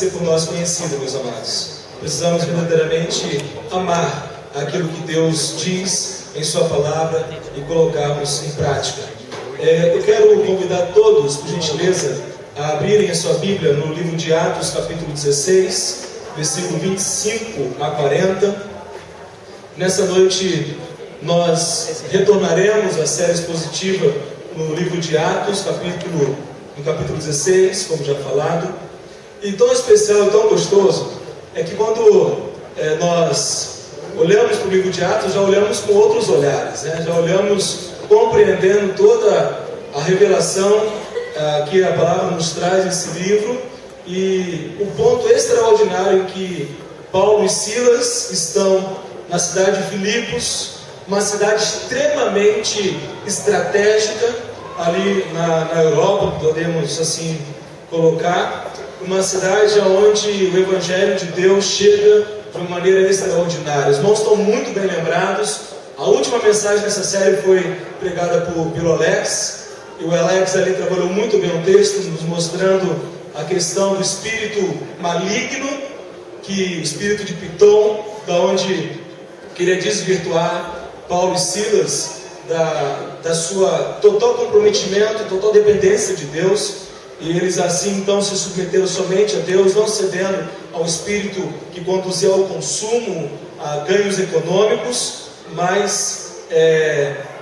ser por nós conhecida, meus amados. Precisamos verdadeiramente amar aquilo que Deus diz em Sua palavra e colocarmos em prática. Eu quero convidar todos, por gentileza, a abrirem a sua Bíblia no livro de Atos, capítulo 16, versículo 25 a 40. Nessa noite nós retornaremos à série expositiva no livro de Atos, no capítulo 16, como já falado. E tão especial e tão gostoso é que quando nós olhamos para o livro de Atos, já olhamos com outros olhares, né? Já olhamos compreendendo toda a revelação que a palavra nos traz nesse livro, e o ponto extraordinário em que Paulo e Silas estão na cidade de Filipos, uma cidade extremamente estratégica ali na Europa, podemos assim colocar, uma cidade onde o Evangelho de Deus chega de uma maneira extraordinária. Os irmãos estão muito bem lembrados. A última mensagem dessa série foi pregada pelo Alex, e o Alex ali trabalhou muito bem o texto, nos mostrando a questão do espírito maligno, o espírito de Pitom, da onde queria desvirtuar Paulo e Silas da sua total comprometimento, total dependência de Deus. E eles assim então se submeteram somente a Deus, não cedendo ao espírito que conduzia ao consumo, a ganhos econômicos, mas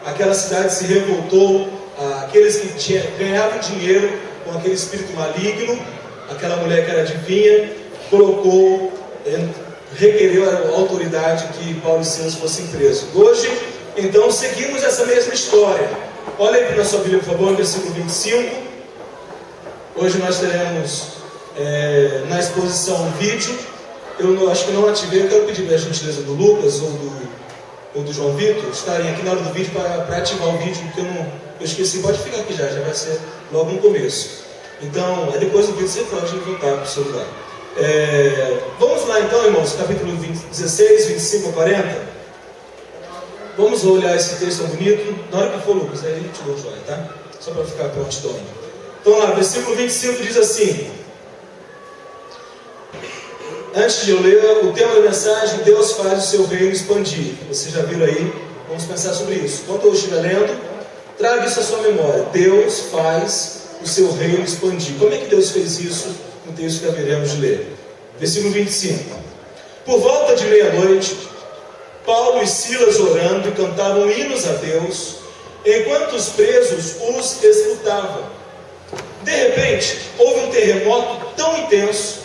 aquela cidade se revoltou, aqueles que ganhavam dinheiro com aquele espírito maligno, aquela mulher que era adivinha, requereu a autoridade que Paulo e Silas fossem presos. Hoje, então, seguimos essa mesma história. Olha aí na sua Bíblia, por favor, no versículo 25. Hoje nós teremos na exposição um vídeo. Eu acho que não ativei, eu quero pedir a gentileza do Lucas ou do João Vitor estarem aqui na hora do vídeo para ativar o vídeo, porque eu esqueci. Pode ficar aqui já vai ser logo no começo. Então, depois do vídeo você pode voltar para o seu lugar. Vamos lá então, irmãos, capítulo 16, 25 a 40. Vamos olhar esse texto bonito. Na hora que for, Lucas, aí a gente dá o joia, tá? Só para ficar prontidão. Então lá, versículo 25 diz assim. Antes de eu ler o tema da mensagem, Deus faz o seu reino expandir. Vocês já viram aí? Vamos pensar sobre isso. Enquanto eu estiver lendo, traga isso à sua memória. Deus faz o seu reino expandir. Como é que Deus fez isso no texto que haveremos de ler? Versículo 25. Por volta de meia-noite, Paulo e Silas orando e cantavam hinos a Deus, enquanto os presos os escutavam. De repente, houve um terremoto tão intenso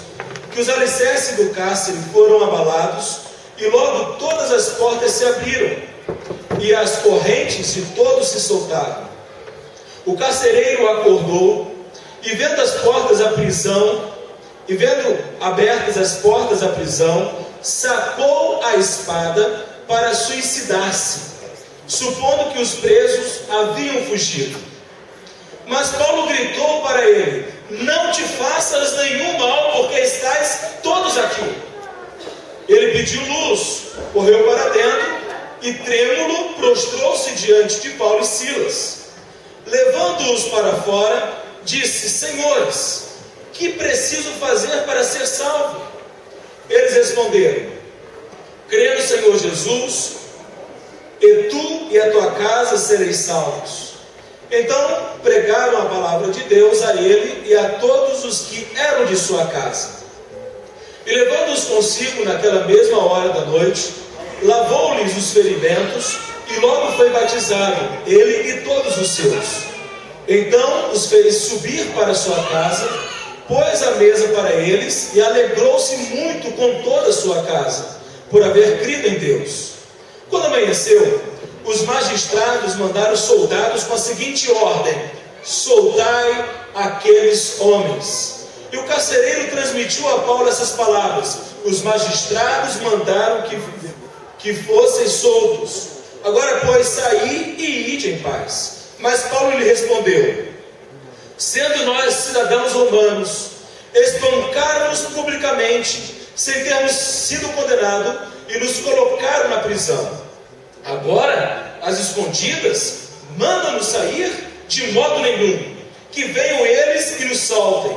que os alicerces do cárcere foram abalados e logo todas as portas se abriram e as correntes de todos se soltaram. O carcereiro acordou e vendo abertas as portas da prisão, sacou a espada para suicidar-se, supondo que os presos haviam fugido. Mas Paulo gritou para ele: não te faças nenhum mal, porque estáis todos aqui. Ele pediu luz, correu para dentro e, trêmulo, prostrou-se diante de Paulo e Silas. Levando-os para fora, disse: senhores, que preciso fazer para ser salvo? Eles responderam: crê no Senhor Jesus, e tu e a tua casa sereis salvos. Então pregaram a palavra de Deus a ele e a todos os que eram de sua casa. E levando-os consigo naquela mesma hora da noite, lavou-lhes os ferimentos e logo foi batizado, ele e todos os seus. Então os fez subir para sua casa, pôs a mesa para eles e alegrou-se muito com toda a sua casa, por haver crido em Deus. Quando amanheceu, os magistrados mandaram soldados com a seguinte ordem: soltai aqueles homens. E o carcereiro transmitiu a Paulo essas palavras: os magistrados mandaram que fossem soltos. Agora, pois, saí e ide em paz. Mas Paulo lhe respondeu: sendo nós cidadãos romanos, espancaram-nos publicamente, sem termos sido condenados, e nos colocaram na prisão. Agora, às escondidas, mandam-nos sair? De modo nenhum. Que venham eles e nos soltem.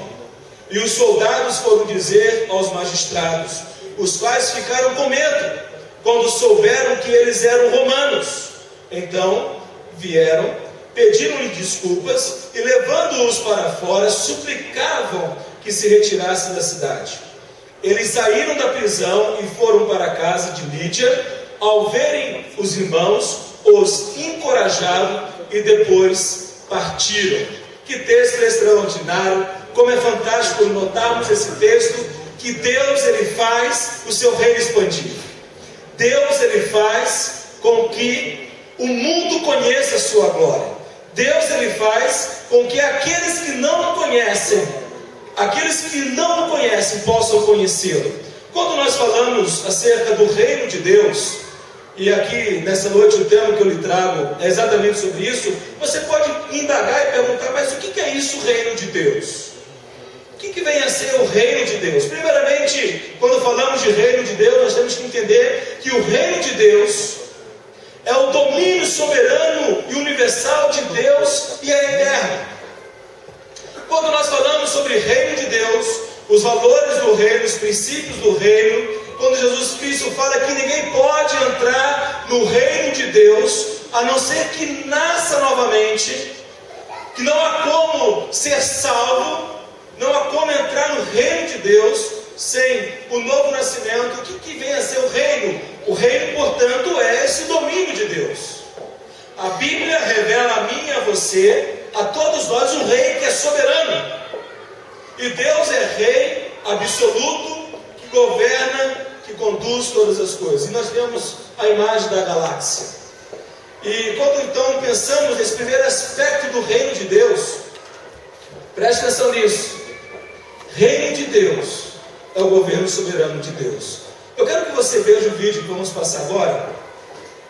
E os soldados foram dizer aos magistrados, os quais ficaram com medo, quando souberam que eles eram romanos. Então vieram, pediram-lhe desculpas e, levando-os para fora, suplicavam que se retirassem da cidade. Eles saíram da prisão e foram para a casa de Lídia. Ao verem os irmãos, os encorajaram e depois partiram. Que texto extraordinário! Como é fantástico notarmos esse texto, que Deus ele faz o seu reino expandir. Deus ele faz com que o mundo conheça a sua glória. Deus ele faz com que aqueles que não o conhecem, possam conhecê-lo. Quando nós falamos acerca do reino de Deus, e aqui nessa noite o tema que eu lhe trago é exatamente sobre isso, você pode indagar e perguntar, mas o que é isso, o reino de Deus? O que vem a ser o reino de Deus? Primeiramente, quando falamos de reino de Deus, nós temos que entender que o reino de Deus é o domínio soberano e universal de Deus e é eterno. Quando nós falamos sobre reino de Deus, os valores do reino, os princípios do reino, quando Jesus Cristo fala que ninguém pode entrar no reino de Deus, a não ser que nasça novamente, que não há como ser salvo, não há como entrar no reino de Deus sem o novo nascimento. O que vem a ser o reino? O reino, portanto, é esse domínio de Deus. A Bíblia revela a mim e a você, a todos nós, um rei que é soberano. E Deus é rei absoluto, que governa, que conduz todas as coisas. E nós temos a imagem da galáxia. E quando então pensamos nesse primeiro aspecto do reino de Deus, preste atenção nisso. Reino de Deus é o governo soberano de Deus. Eu quero que você veja o vídeo que vamos passar agora.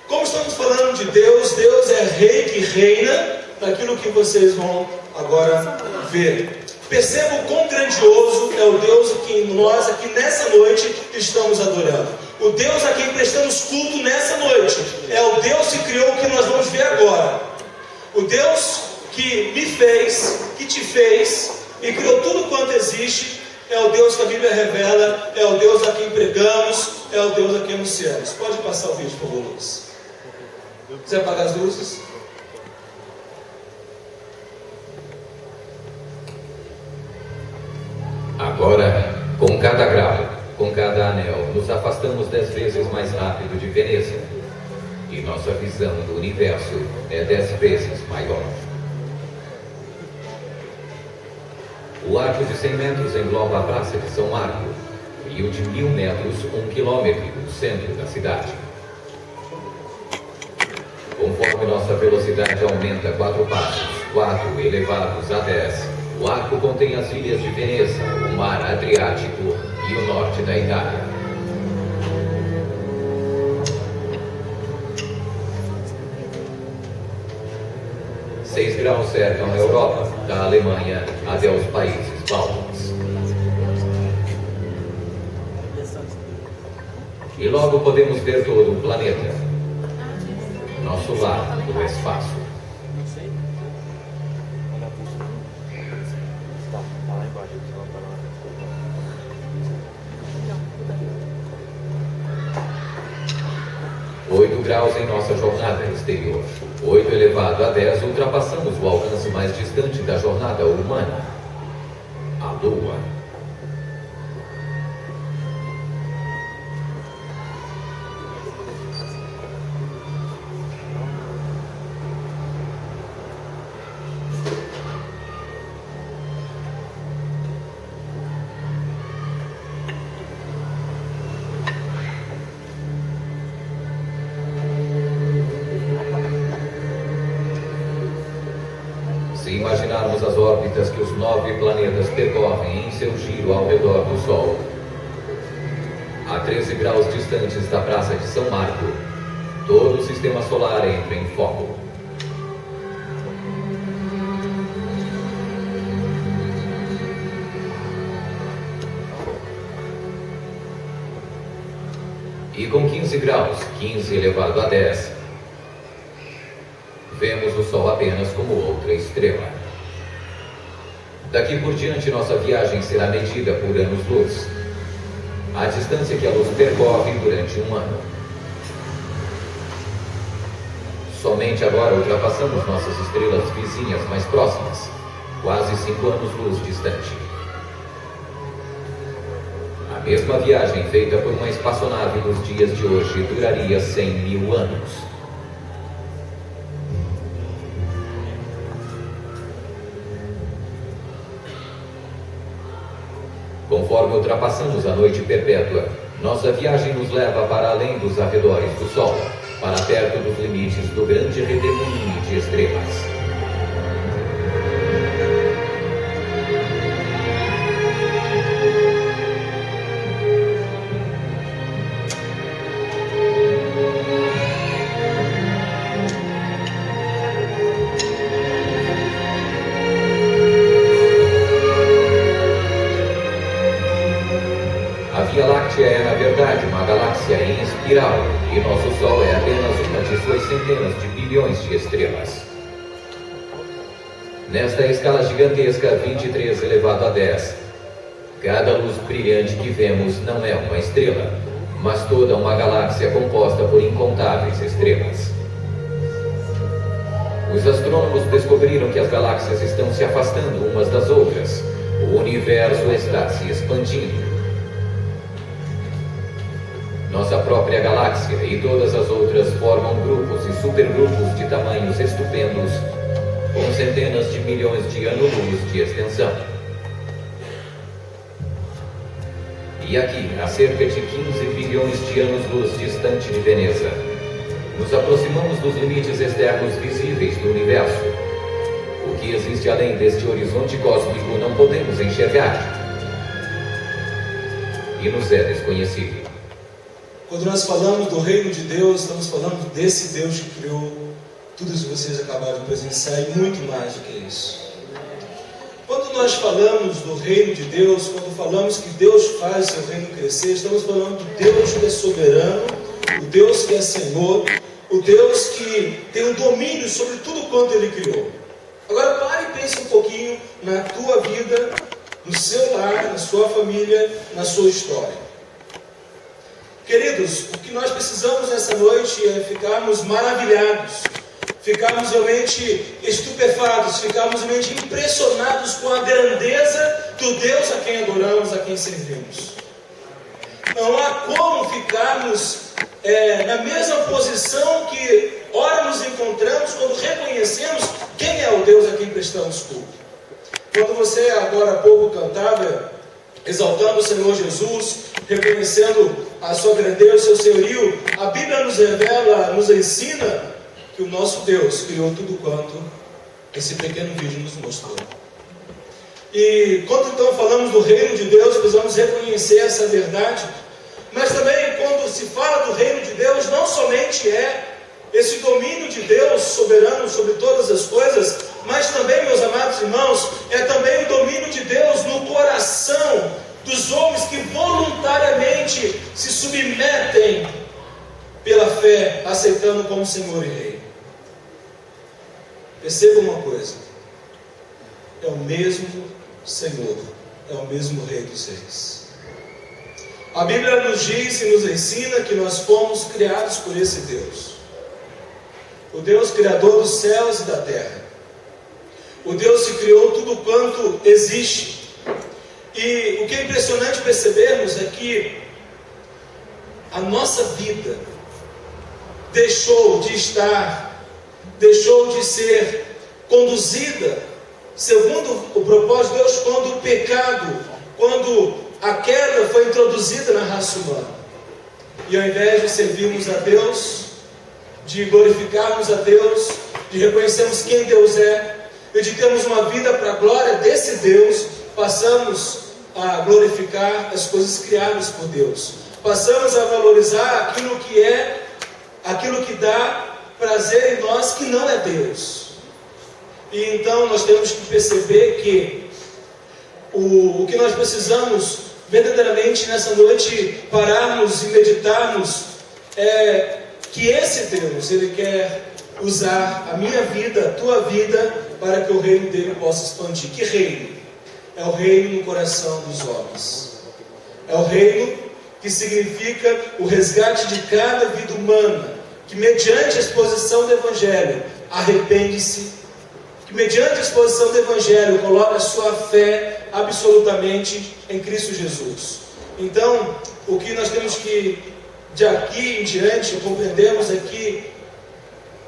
Como estamos falando de Deus, Deus é rei que reina, naquilo que vocês vão agora ver. Perceba o quão grandioso é o Deus que nós aqui nessa noite estamos adorando. O Deus a quem prestamos culto nessa noite é o Deus que criou o que nós vamos ver agora. O Deus que me fez, que te fez e criou tudo quanto existe, é o Deus que a Bíblia revela, é o Deus a quem pregamos, é o Deus a quem anunciamos. Pode passar o vídeo, por favor, Luiz. Você apagar as luzes? Agora, com cada grau, com cada anel, nos afastamos 10 vezes mais rápido de Veneza. E nossa visão do universo é 10 vezes maior. O arco de 100 metros engloba a praça de São Marco, e o de 1000 metros, 1 quilômetro, no centro da cidade. Conforme nossa velocidade aumenta 4 passos, 4 elevados a 10, o arco contém as ilhas de Veneza, o mar Adriático e o norte da Itália. Seis graus cercam a Europa, da Alemanha até os países bálticos. E logo podemos ver todo o planeta, nosso lar do espaço. Oito graus em nossa jornada exterior. 8 elevado a 10, ultrapassamos o alcance mais distante da jornada humana, a Lua. Se imaginarmos as órbitas que os 9 planetas percorrem em seu giro ao redor do Sol, a 13 graus distantes da Praça de São Marco, todo o sistema solar entra em foco. E com 15 graus, 15 elevado a 10, vemos o Sol apenas como outra estrela. Daqui por diante, nossa viagem será medida por anos-luz, a distância que a luz percorre durante um ano. Somente agora ultrapassamos nossas estrelas vizinhas mais próximas, quase 5 anos-luz distante. A mesma viagem feita por uma espaçonave nos dias de hoje duraria 100.000 anos. Conforme ultrapassamos a noite perpétua, nossa viagem nos leva para além dos arredores do Sol, para perto dos limites do grande redemoinho de estrelas. A Via Láctea é, na verdade, uma galáxia em espiral, e nosso Sol é apenas uma de suas centenas de bilhões de estrelas. Nesta escala gigantesca 23 elevado a 10, cada luz brilhante que vemos não é uma estrela, mas toda uma galáxia composta por incontáveis estrelas. Os astrônomos descobriram que as galáxias estão se afastando umas das outras. O universo está se expandindo. Nossa própria galáxia e todas as outras formam grupos e supergrupos de tamanhos estupendos, com centenas de milhões de anos-luz de extensão. E aqui, a cerca de 15 bilhões de anos-luz distante de Veneza, nos aproximamos dos limites externos visíveis do universo. O que existe além deste horizonte cósmico não podemos enxergar e nos é desconhecido. Quando nós falamos do reino de Deus, estamos falando desse Deus que criou tudo isso que vocês acabaram de presenciar e muito mais do que isso. Quando nós falamos do reino de Deus, quando falamos que Deus faz o seu reino crescer, estamos falando do Deus que é soberano, o Deus que é Senhor, o Deus que tem um domínio sobre tudo quanto Ele criou. Agora pare e pense um pouquinho na tua vida, no seu lar, na sua família, na sua história. Queridos, o que nós precisamos nessa noite é ficarmos maravilhados, ficarmos realmente estupefatos, ficarmos realmente impressionados com a grandeza do Deus a quem adoramos, a quem servimos. Não há como ficarmos na mesma posição que ora nos encontramos quando reconhecemos quem é o Deus a quem prestamos culto. Quando você agora há pouco cantava, exaltando o Senhor Jesus, reconhecendo a sua grandeza, o seu senhorio, a Bíblia nos revela, nos ensina que o nosso Deus criou tudo quanto esse pequeno vídeo nos mostrou. E quando então falamos do reino de Deus, precisamos reconhecer essa verdade, mas também quando se fala do reino de Deus, não somente é esse domínio de Deus soberano sobre todas as coisas, mas também, meus amados irmãos, é também o domínio de Deus no coração dos homens que voluntariamente se submetem pela fé, aceitando como Senhor e Rei. Perceba uma coisa: é o mesmo Senhor, é o mesmo Rei dos Reis. A Bíblia nos diz e nos ensina que nós fomos criados por esse Deus, o Deus criador dos céus e da terra, o Deus que criou tudo quanto existe. E o que é impressionante percebermos é que a nossa vida deixou de ser conduzida segundo o propósito de Deus quando o pecado, quando a queda foi introduzida na raça humana. E ao invés de servirmos a Deus, de glorificarmos a Deus, de reconhecermos quem Deus é, e de termos uma vida para a glória desse Deus, passamos a glorificar as coisas criadas por Deus. Passamos a valorizar aquilo que dá prazer em nós, que não é Deus. E então nós temos que perceber que o que nós precisamos verdadeiramente nessa noite pararmos e meditarmos é que esse Deus, Ele quer usar a minha vida, a tua vida, para que o reino dele possa expandir. Que reino? é o reino no coração dos homens. É o reino que significa o resgate de cada vida humana, que mediante a exposição do Evangelho arrepende-se, que mediante a exposição do Evangelho coloca a sua fé absolutamente em Cristo Jesus. Então, o que nós temos que, de aqui em diante, compreendemos é que,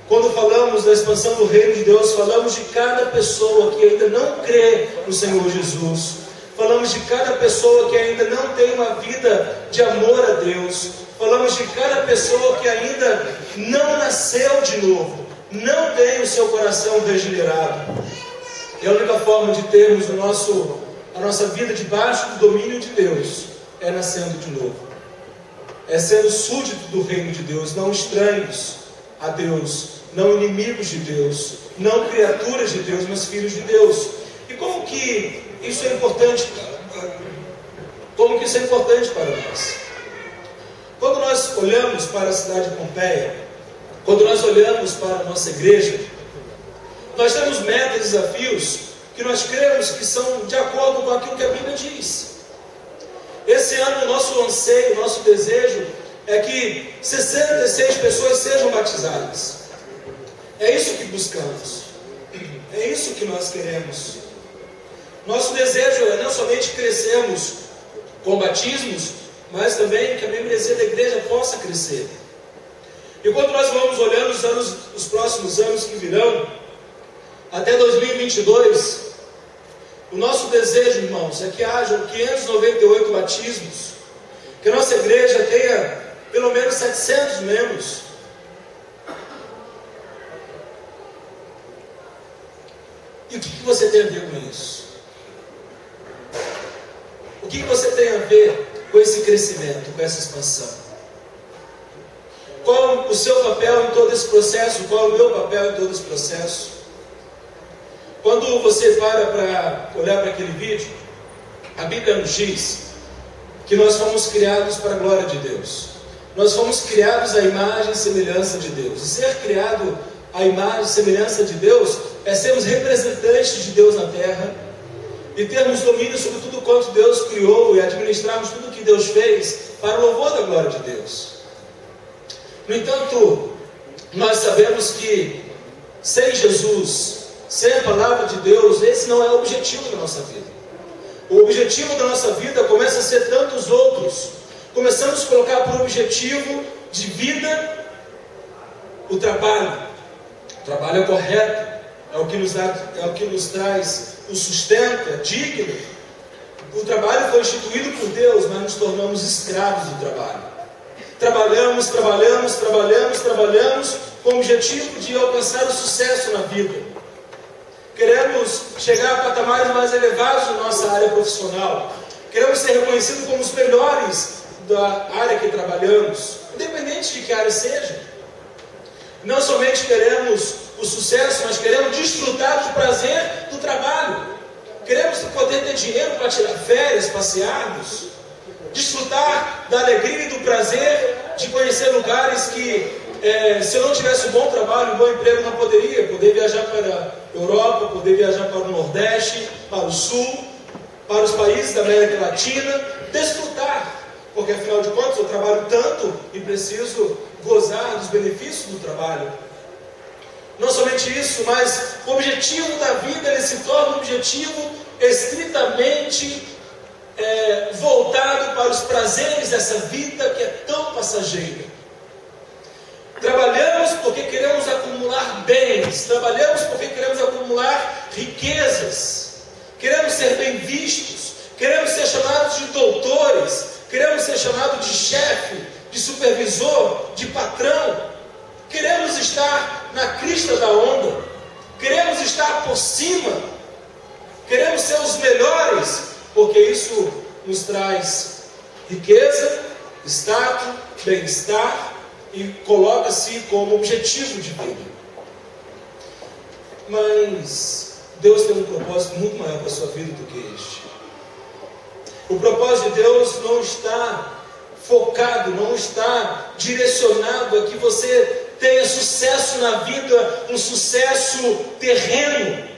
quando falamos da expansão do reino de Deus, falamos de cada pessoa que ainda não crê no Senhor Jesus. Falamos de cada pessoa que ainda não tem uma vida de amor a Deus. Falamos de cada pessoa que ainda não nasceu de novo, não tem o seu coração regenerado. E a única forma de termos a nossa vida debaixo do domínio de Deus é nascendo de novo. É sendo súdito do reino de Deus, não estranhos a Deus, não inimigos de Deus, não criaturas de Deus, mas filhos de Deus. E como que isso é importante? Como que isso é importante para nós? Quando nós olhamos para a cidade de Pompeia, quando nós olhamos para a nossa igreja, nós temos metas e desafios que nós cremos que são de acordo com aquilo que a Bíblia diz. Esse ano o nosso anseio, o nosso desejo é que 66 pessoas sejam batizadas. É isso que buscamos. É isso que nós queremos. Nosso desejo é não somente crescermos com batismos, mas também que a membresia da igreja possa crescer. E quando nós vamos olhando os próximos anos que virão, até 2022, o nosso desejo, irmãos, é que hajam 598 batismos, que a nossa igreja tenha pelo menos 700 membros. E o que você tem a ver com isso? O que você tem a ver com esse crescimento, com essa expansão? Qual o seu papel em todo esse processo? Qual o meu papel em todo esse processo? Quando você para olhar para aquele vídeo, a Bíblia nos diz que nós fomos criados para a glória de Deus. Nós fomos criados à imagem e semelhança de Deus. E ser criado à imagem e semelhança de Deus é sermos representantes de Deus na terra e termos domínio sobre tudo quanto Deus criou e administrarmos tudo que Deus fez para o louvor da glória de Deus. No entanto, nós sabemos que sem Jesus, sem a palavra de Deus, esse não é o objetivo da nossa vida. O objetivo da nossa vida começa a ser tantos outros. Começamos a colocar por objetivo de vida o trabalho. O trabalho é correto, é o que nos traz o sustento, é digno. O trabalho foi instituído por Deus, mas nos tornamos escravos do trabalho. Trabalhamos com o objetivo de alcançar o sucesso na vida. Queremos chegar a patamares mais elevados na nossa área profissional. Queremos ser reconhecidos como os melhores da área que trabalhamos, independente de que área seja. Não somente queremos o sucesso, mas queremos desfrutar do prazer do trabalho. Queremos poder ter dinheiro para tirar férias, passearmos, desfrutar da alegria e do prazer de conhecer lugares que, se eu não tivesse um bom trabalho, um bom emprego, não poderia. Poder viajar para a Europa, poder viajar para o Nordeste, para o Sul, para os países da América Latina, desfrutar. Porque afinal de contas eu trabalho tanto e preciso gozar dos benefícios do trabalho. Não somente isso, mas o objetivo da vida ele se torna um objetivo estritamente voltado para os prazeres dessa vida que é tão passageira. Trabalhamos porque queremos acumular bens, trabalhamos porque queremos acumular riquezas, queremos ser bem vistos, queremos ser chamados de doutores, queremos ser chamados de chefe, de supervisor, de patrão, queremos estar na crista da onda, queremos estar por cima, queremos ser os melhores, porque isso nos traz riqueza, status, bem-estar e coloca-se como objetivo de vida. Mas Deus tem um propósito muito maior para a sua vida do que este. O propósito de Deus não está focado, não está direcionado a que você tenha sucesso na vida, um sucesso terreno.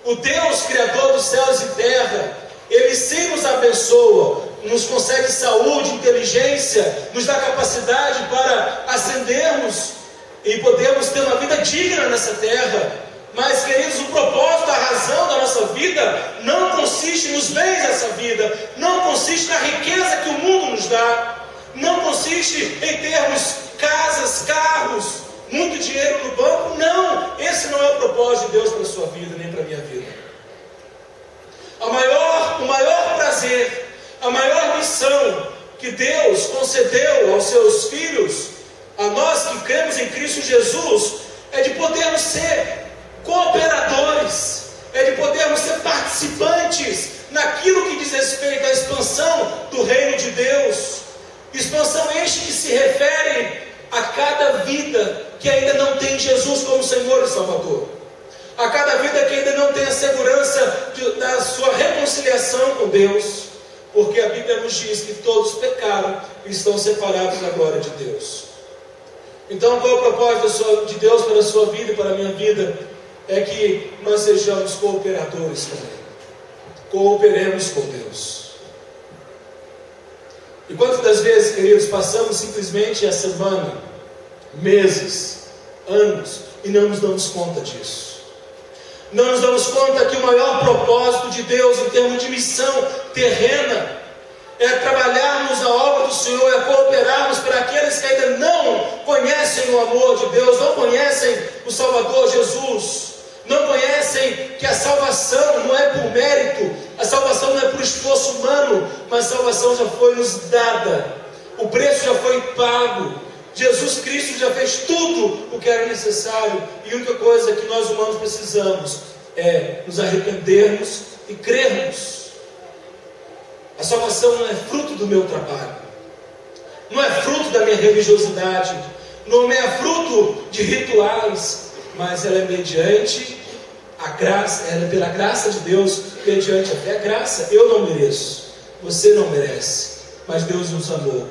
O Deus Criador dos céus e terra, Ele sim nos abençoa, nos concede saúde, inteligência, nos dá capacidade para ascendermos e podermos ter uma vida digna nessa terra. Mas, queridos, o propósito, a razão da nossa vida não consiste nos bens dessa vida, não consiste na riqueza que o mundo nos dá, não consiste em termos casas, carros, muito dinheiro no banco. Não, esse não é o propósito de Deus para a sua vida, nem para a minha vida. O maior prazer, a maior missão que Deus concedeu aos seus filhos, a nós que cremos em Cristo Jesus, é de podermos ser cooperadores, é de podermos ser participantes naquilo que diz respeito à expansão do reino de Deus. Expansão este que se refere a cada vida que ainda não tem Jesus como Senhor e Salvador, a cada vida que ainda não tem a segurança da sua reconciliação com Deus, porque a Bíblia nos diz que todos pecaram e estão separados da glória de Deus. Então, qual é o propósito de Deus para a sua vida e para a minha vida? É que nós sejamos cooperadores com Ele. Cooperemos com Deus. E quantas das vezes, queridos, passamos simplesmente a semana, meses, anos, e não nos damos conta disso. Não nos damos conta que o maior propósito de Deus em termos de missão terrena é trabalharmos a obra do Senhor, é cooperarmos para aqueles que ainda não conhecem o amor de Deus, não conhecem o Salvador Jesus, não conhecem que a salvação não é por mérito, a salvação não é por esforço humano, mas a salvação já foi nos dada, o preço já foi pago. Jesus Cristo já fez tudo o que era necessário, e a única coisa que nós humanos precisamos é nos arrependermos e crermos. A salvação não é fruto do meu trabalho, não é fruto da minha religiosidade, não é fruto de rituais, mas ela é mediante a graça, ela é pela graça de Deus, mediante a fé. A graça eu não mereço, você não merece, mas Deus nos amou,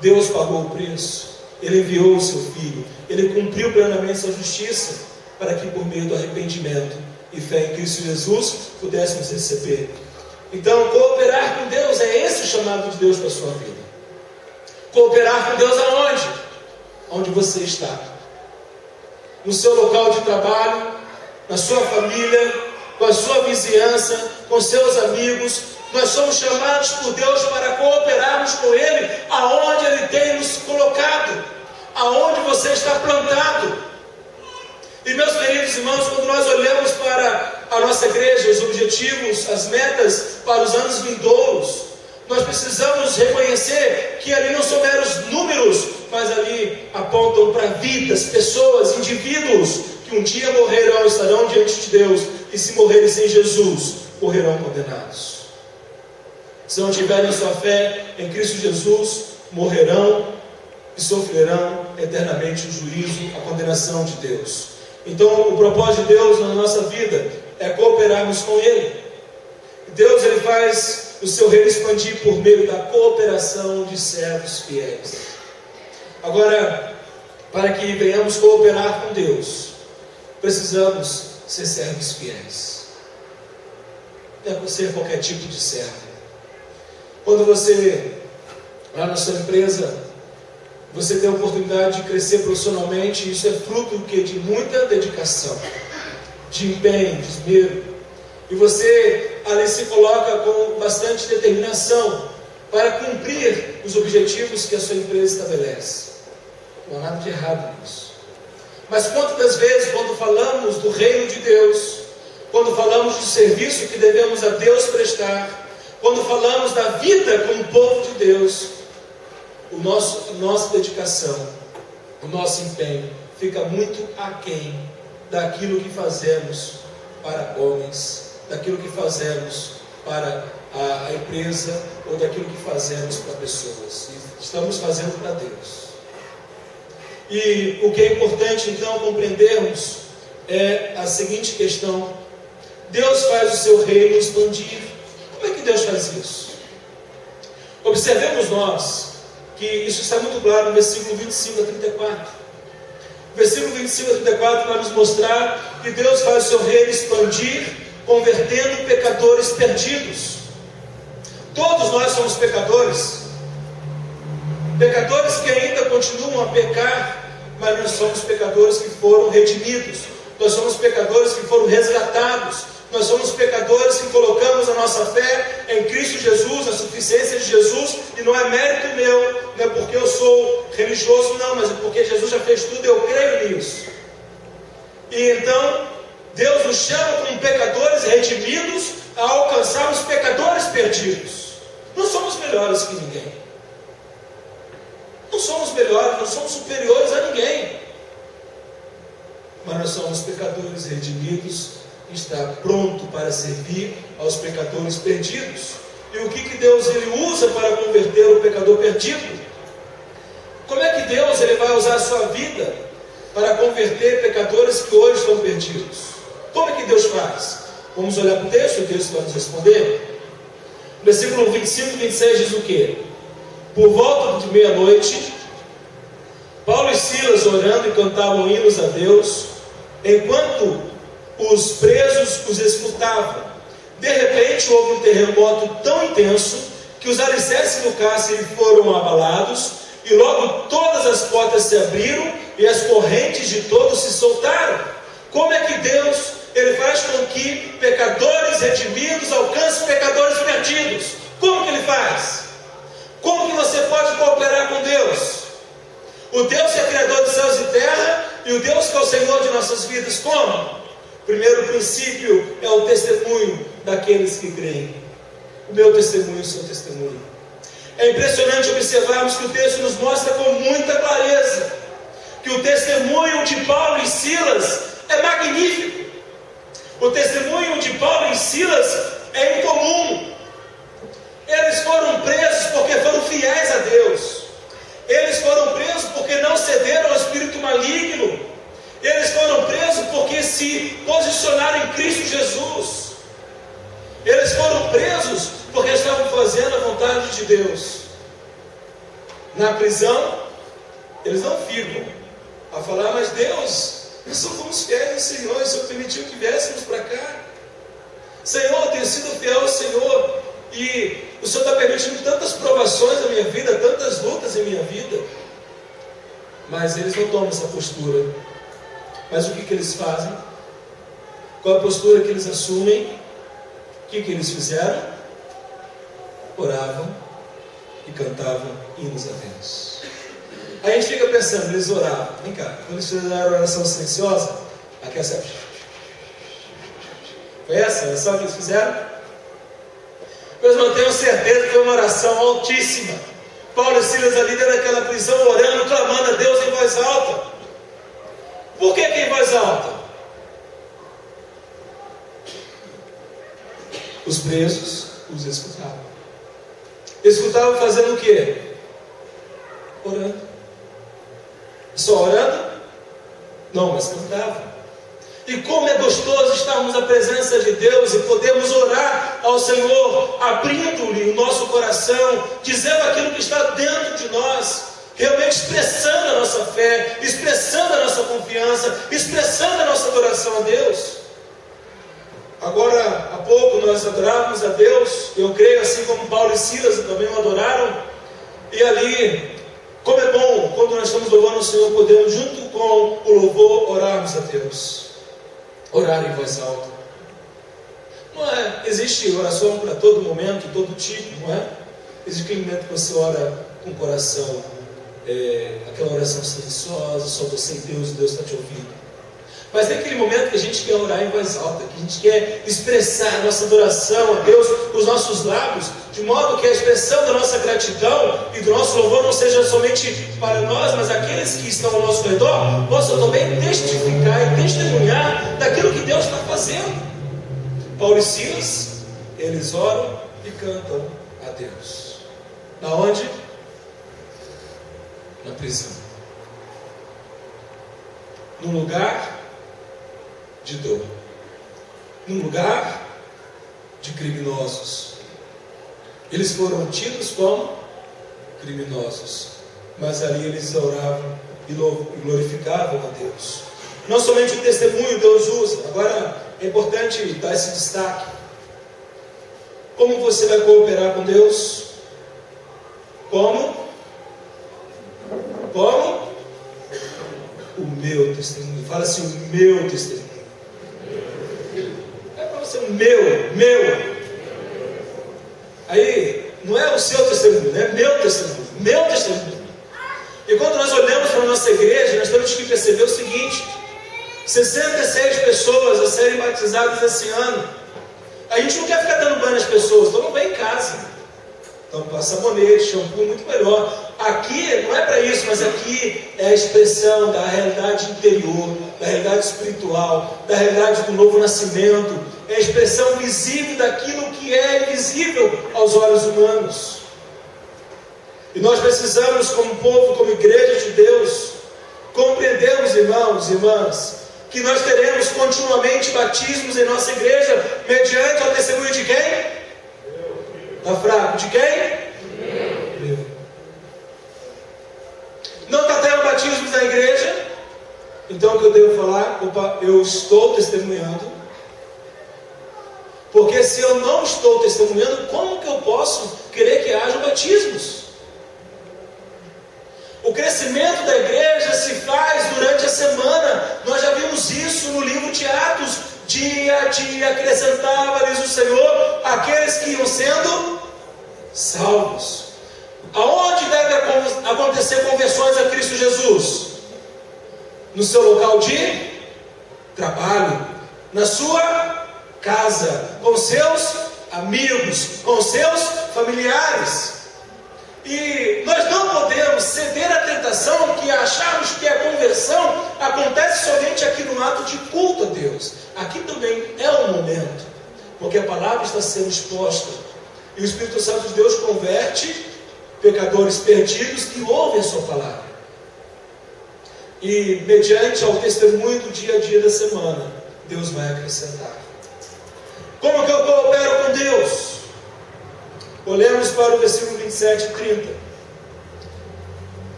Deus pagou o preço, Ele enviou o seu Filho, Ele cumpriu plenamente sua justiça, para que por meio do arrependimento e fé em Cristo Jesus, pudéssemos receber. Então, cooperar com Deus é esse o chamado de Deus para a sua vida. Cooperar com Deus aonde? Onde você está. No seu local de trabalho, na sua família, com a sua vizinhança, com seus amigos. Nós somos chamados por Deus para cooperarmos com Ele aonde Ele tem nos colocado, aonde você está plantado. E, meus queridos irmãos, quando nós olhamos para a nossa igreja, os objetivos, as metas para os anos vindouros, nós precisamos reconhecer que ali não são meros números, mas ali apontam para vidas, pessoas, indivíduos que um dia morrerão, estarão diante de Deus, e se morrerem sem Jesus, morrerão condenados. Se não tiverem sua fé em Cristo Jesus, morrerão e sofrerão eternamente o juízo, a condenação de Deus. Então, o propósito de Deus na nossa vida é cooperarmos com Ele. Deus, Ele faz o seu reino expandir por meio da cooperação de servos fiéis. Agora, para que venhamos cooperar com Deus, precisamos ser servos fiéis. Não é ser qualquer tipo de servo. Quando você, lá na sua empresa, você tem a oportunidade de crescer profissionalmente, isso é fruto de muita dedicação, de empenho, de esmero. E você ali se coloca com bastante determinação para cumprir os objetivos que a sua empresa estabelece. Não há nada de errado nisso. Mas quantas das vezes, quando falamos do reino de Deus, quando falamos do serviço que devemos a Deus prestar, quando falamos da vida como povo de Deus, a nossa dedicação, o nosso empenho fica muito aquém daquilo que fazemos para homens, daquilo que fazemos para a empresa ou daquilo que fazemos para pessoas. Estamos fazendo para Deus. E o que é importante então compreendermos é a seguinte questão: Deus faz o seu reino expandir. Como é que Deus faz isso? Observemos nós que isso está muito claro no versículo 25 a 34. O versículo 25 a 34 vai nos mostrar que Deus faz o seu reino expandir convertendo pecadores perdidos. Todos nós somos pecadores. Pecadores que ainda continuam a pecar, mas nós somos pecadores que foram redimidos. Nós somos pecadores que foram resgatados. Nós somos pecadores que colocamos a nossa fé em Cristo Jesus, na suficiência de Jesus, e não é mérito meu, não é porque eu sou religioso, não, mas é porque Jesus já fez tudo e eu creio nisso. E então, Deus nos chama como pecadores redimidos a alcançarmos pecadores perdidos. Não somos melhores que ninguém. Não somos melhores, não somos superiores a ninguém. Mas nós somos pecadores redimidos, e está pronto para servir aos pecadores perdidos. E o que Deus ele usa para converter o pecador perdido? Como é que Deus ele vai usar a sua vida para converter pecadores que hoje estão perdidos? Como é que Deus faz? Vamos olhar para o texto vai nos responder. Versículo 25 e 26 diz o quê? Por volta de meia-noite, Paulo e Silas orando e cantavam hinos a Deus, enquanto os presos os escutavam. De repente houve um terremoto tão intenso que os alicerces do cárcere foram abalados, e logo todas as portas se abriram e as correntes de todos se soltaram. Como é que Deus ele faz com que pecadores redimidos alcancem pecadores perdidos? Como que ele faz? Como que você pode cooperar com Deus? O Deus que é criador dos céus e terra, e o Deus que é o Senhor de nossas vidas. Como? O primeiro princípio é o testemunho daqueles que creem. O meu testemunho, o seu testemunho. É impressionante observarmos que o texto nos mostra com muita clareza que o testemunho de Paulo e Silas é magnífico. O testemunho de Paulo e Silas é incomum. Eles foram presos porque foram fiéis a Deus. Eles foram presos porque não cederam ao espírito maligno. Eles foram presos porque se posicionaram em Cristo Jesus. Eles foram presos porque estavam fazendo a vontade de Deus. Na prisão, eles não ficam a falar, mas Deus, nós só fomos fiéis ao Senhor, e o Senhor permitiu que viéssemos para cá. Senhor, eu tenho sido fiel ao Senhor, e o Senhor está permitindo tantas provações na minha vida, tantas lutas em minha vida. Mas eles não tomam essa postura. Mas o que eles fazem? Qual a postura que eles assumem? O que eles fizeram? Oravam e cantavam hinos a Deus. Aí a gente fica pensando, eles oravam. Vem cá, quando eles fizeram a oração silenciosa, aqui é certo. Foi essa a oração que eles fizeram? Meus irmãos, tenho certeza que foi uma oração altíssima. Paulo e Silas ali dentro daquela prisão, orando, clamando a Deus em voz alta. Por que em voz alta? Os presos os escutavam. Escutavam fazendo o quê? Orando. Só orando? Não, mas cantavam. E como é gostoso estarmos na presença de Deus e podermos orar ao Senhor, abrindo-lhe o nosso coração, dizendo aquilo que está dentro de nós, realmente expressando a nossa fé, expressando a nossa confiança, expressando a nossa adoração a Deus. Agora, há pouco nós adorávamos a Deus, eu creio, assim como Paulo e Silas também o adoraram, e ali, como é bom, quando nós estamos louvando o Senhor, podemos, junto com o louvor, orarmos a Deus. Orar em voz alta. Não é, existe oração para todo momento, todo tipo, não é? Existe aquele momento que você ora com o coração, aquela oração silenciosa, só você e Deus está te ouvindo. Mas tem aquele momento que a gente quer orar em voz alta, que a gente quer expressar a nossa adoração a Deus com os nossos lábios, de modo que a expressão da nossa gratidão e do nosso louvor não seja somente para nós, mas aqueles que estão ao nosso redor possam também testificar e testemunhar daquilo que Deus está fazendo. Paulo e Silas, eles oram e cantam a Deus. Na onde? Na prisão. Num lugar de dor, num lugar de criminosos. Eles foram tidos como criminosos, mas ali eles oravam e glorificavam a Deus. Não somente o testemunho Deus usa. Agora É importante dar esse destaque. Como você vai cooperar com Deus? Como? O meu testemunho. Fala assim, o meu testemunho. É para você, o meu. Aí, não é o seu testemunho, é meu testemunho. E quando nós olhamos para a nossa igreja, nós temos que perceber o seguinte: 66 pessoas a serem batizadas esse ano. A gente não quer ficar dando banho nas pessoas, toma banho em casa. Então passa sabonete, shampoo, muito melhor. Aqui não é para isso, mas aqui é a expressão da realidade interior, da realidade espiritual, da realidade do novo nascimento. É a expressão visível daquilo que é invisível aos olhos humanos. E nós precisamos, como povo, como igreja de Deus, compreendermos, irmãos e irmãs, que nós teremos continuamente batismos em nossa igreja, mediante o testemunho de quem? Está fraco? De quem? Meu. Não está tendo batismos na igreja? Então o que eu devo falar? Opa, eu estou testemunhando. Porque se eu não estou testemunhando, como que eu posso querer que haja batismos? O crescimento da igreja se faz durante a semana. Nós já vimos isso no livro de Atos. Dia a dia acrescentava-lhes o Senhor aqueles que iam sendo salvos. Aonde deve acontecer conversões a Cristo Jesus? No seu local de trabalho, na sua casa, com seus amigos, com seus familiares. E nós não podemos ceder à tentação que acharmos que a conversão acontece somente aqui no ato de culto a Deus. Aqui também é um momento, porque a palavra está sendo exposta. E o Espírito Santo de Deus converte pecadores perdidos que ouvem a sua palavra. E mediante ao testemunho do dia a dia da semana, Deus vai acrescentar. Como que eu coopero com Deus? Olhemos para o versículo 27 e 30.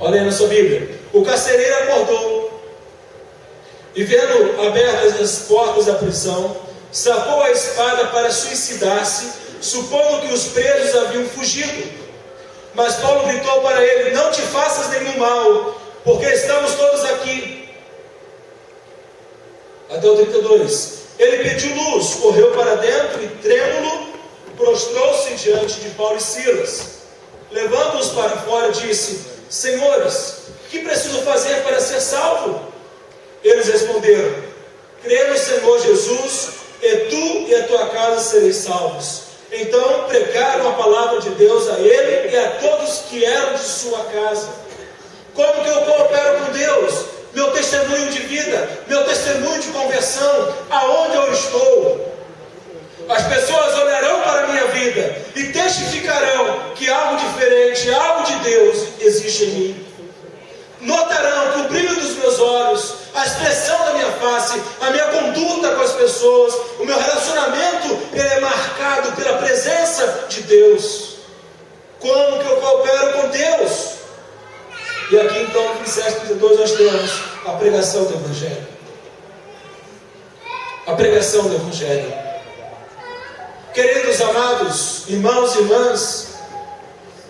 Olha aí na sua Bíblia. O carcereiro acordou e, vendo abertas as portas da prisão, sacou a espada para suicidar-se, supondo que os presos haviam fugido. Mas Paulo gritou para ele: não te faças nenhum mal, porque estamos todos aqui. Até o 32. Ele pediu luz, correu para dentro e, trêmulo, prostrou-se diante de Paulo e Silas. Levando-os para fora, disse: senhores, que preciso fazer para ser salvo? Eles responderam: crê no Senhor Jesus, e tu e a tua casa sereis salvos. Então pregaram a palavra de Deus a ele e a todos que eram de sua casa. Como que eu coopero com Deus? Meu testemunho de vida, meu testemunho de conversão, aonde eu estou. As pessoas olharão para a minha vida e testificarão que algo diferente, algo de Deus existe em mim. Notarão que o brilho dos meus olhos, a expressão da minha face, a minha conduta com as pessoas, o meu relacionamento, ele é marcado pela presença de Deus. Como que eu coopero com Deus? E aqui então, no 27:32, nós temos a pregação do Evangelho. A pregação do Evangelho. Queridos amados, irmãos e irmãs,